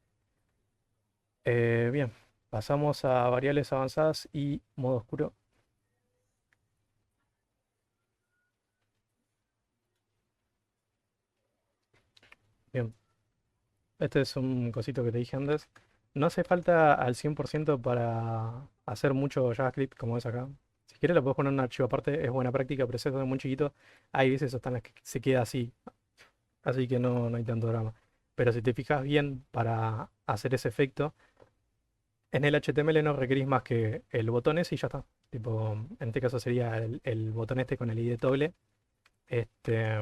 Bien, pasamos a variables avanzadas y modo oscuro. Bien, este es un cosito que te dije antes. No hace falta al 100% para hacer mucho JavaScript como es acá. Si quieres, lo puedes poner en un archivo aparte, es buena práctica, pero si es muy chiquito, hay veces hasta en las que se queda así, así que no hay tanto drama. Pero si te fijas bien para hacer ese efecto, en el HTML no requerís más que el botón ese y ya está. Tipo, en este caso sería el botón este con el ID toggle, este,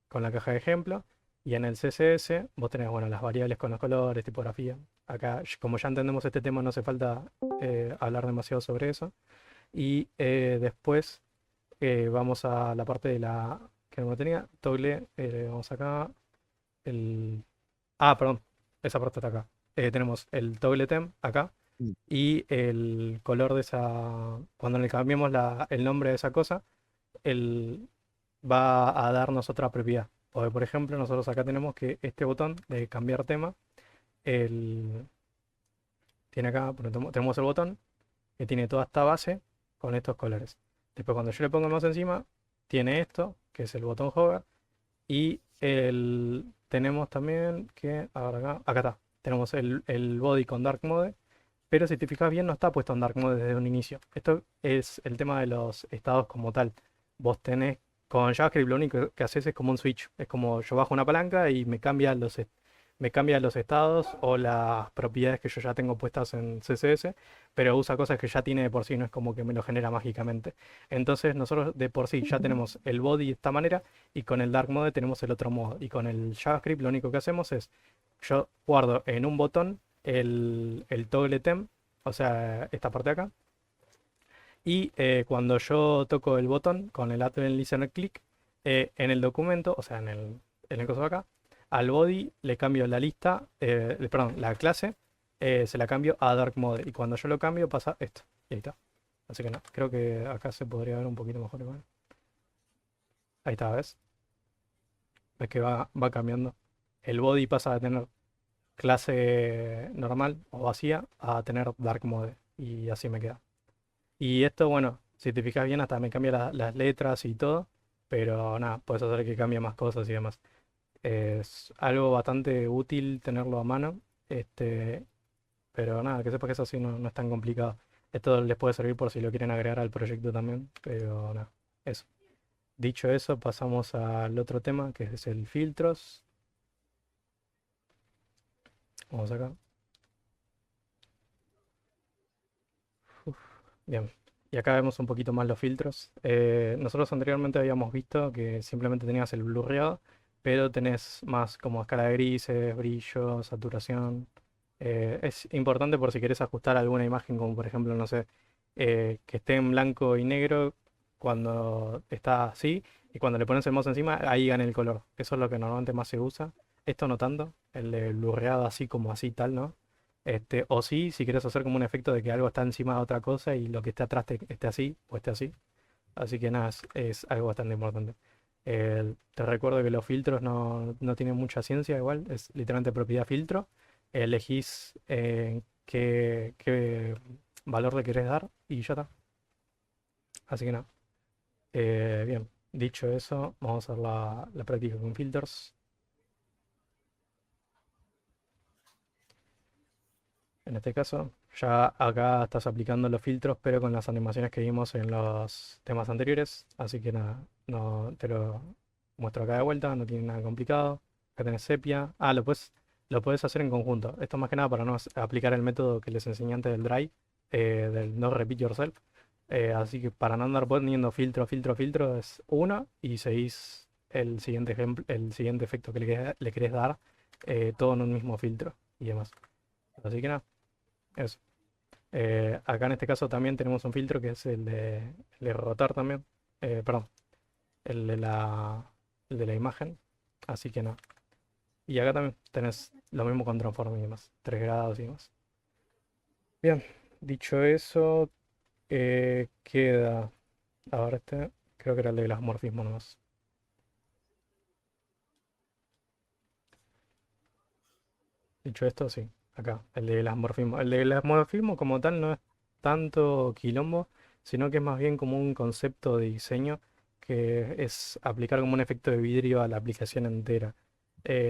con la caja de ejemplo. Y en el CSS vos tenés, bueno, las variables con los colores, tipografía. Acá, como ya entendemos este tema, no hace falta hablar demasiado sobre eso. Y después vamos a la parte de la que no tenía, toggle, vamos acá, el... Ah, perdón, esa parte está acá. Tenemos el toggle temp acá Mm. y el color de esa, cuando le cambiemos el nombre de esa cosa, él va a darnos otra propiedad. Porque, por ejemplo, nosotros acá tenemos que este botón de cambiar tema, el, tiene acá, tenemos el botón que tiene toda esta base con estos colores. Después, cuando yo le pongo el mouse encima, tiene esto, que es el botón hover, y tenemos también que, a ver acá está, tenemos el body con dark mode, pero si te fijas bien no está puesto en dark mode desde un inicio. Esto es el tema de los estados como tal. Vos tenés, con JavaScript lo único que haces es como un switch. Es como yo bajo una palanca y me cambia los estados o las propiedades que yo ya tengo puestas en CSS, pero usa cosas que ya tiene de por sí, no es como que me lo genera mágicamente. Entonces nosotros de por sí ya tenemos el body de esta manera y con el dark mode tenemos el otro modo. Y con el JavaScript lo único que hacemos es, yo guardo en un botón el toggle temp, o sea, esta parte de acá. Y cuando yo toco el botón con el Advanced Listener Click, en el documento, o sea, en el coso de acá, al body le cambio la lista, perdón, la clase, se la cambio a Dark Mode. Y cuando yo lo cambio pasa esto. Y ahí está. Así que no, creo que acá se podría ver un poquito mejor igual. Ahí está, ¿ves? Ves que va cambiando. El body pasa a tener clase normal o vacía a tener Dark Mode. Y así me queda. Y esto, bueno, si te fijas bien, hasta me cambia las letras y todo, pero nada, puedes hacer que cambie más cosas y demás. Es algo bastante útil tenerlo a mano, este, pero nada, que sepas que eso sí no es tan complicado. Esto les puede servir por si lo quieren agregar al proyecto también, pero nada, eso. Dicho eso, pasamos al otro tema, que es el filtros. Vamos acá. Uf, bien. Y acá vemos un poquito más los filtros. Nosotros anteriormente habíamos visto que simplemente tenías el blurreado, pero tenés más como escala de grises, brillo, saturación. Es importante por si querés ajustar alguna imagen, como por ejemplo, no sé, que esté en blanco y negro cuando está así, y cuando le pones el mouse encima, ahí gana el color. Eso es lo que normalmente más se usa. Esto no tanto, el de blurreado así como así tal, ¿no? O sí, si quieres hacer como un efecto de que algo está encima de otra cosa y lo que esté atrás esté así o esté así. Así que nada, es algo bastante importante. Te recuerdo que los filtros no tienen mucha ciencia igual, es literalmente propiedad filtro. Elegís qué valor le querés dar y ya está. Así que nada. Bien, dicho eso, vamos a hacer la práctica con filtros. En este caso, ya acá estás aplicando los filtros, pero con las animaciones que vimos en los temas anteriores. Así que nada, no te lo muestro acá de vuelta, no tiene nada complicado. Acá tenés sepia. Ah, lo puedes hacer en conjunto. Esto más que nada para no aplicar el método que les enseñé antes del dry, del no repeat yourself. Así que para no andar poniendo filtro, filtro, filtro, es uno y seguís el siguiente ejemplo, el siguiente efecto que le querés dar, todo en un mismo filtro y demás. Así que nada. Eso. Acá en este caso también tenemos un filtro que es el de rotar también. Perdón, el de la imagen. Así que no. Y acá también tenés lo mismo con transform y demás. 3 grados y demás. Bien, dicho eso, queda. Ahora creo que era el de glasmorfismo nomás. Dicho esto, sí, acá, el de glasmorfismo. El de glasmorfismo como tal no es tanto quilombo, sino que es más bien como un concepto de diseño que es aplicar como un efecto de vidrio a la aplicación entera.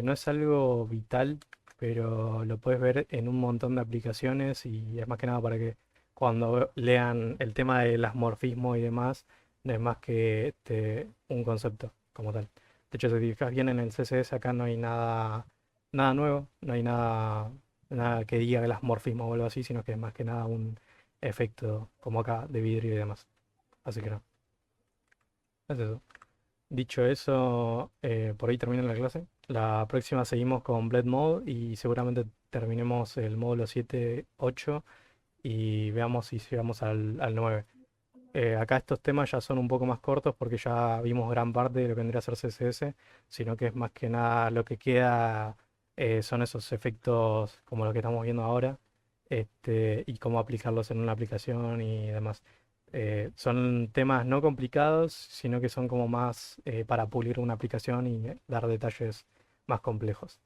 No es algo vital, pero lo puedes ver en un montón de aplicaciones y es más que nada para que cuando lean el tema de las morfismos y demás, no es más que un concepto como tal. De hecho, si te fijas bien en el CSS, acá no hay nada nuevo, no hay nada que diga que las morfismos o algo así, sino que es más que nada un efecto como acá de vidrio y demás. Así que no, es eso. Dicho eso, por ahí termina la clase. La próxima seguimos con Blend Mode y seguramente terminemos el módulo 7 8 y veamos si llegamos al 9. Acá estos temas ya son un poco más cortos porque ya vimos gran parte de lo que vendría a ser CSS, sino que es más que nada lo que queda son esos efectos como los que estamos viendo ahora, y cómo aplicarlos en una aplicación y demás. Son temas no complicados, sino que son como más para pulir una aplicación y dar detalles más complejos.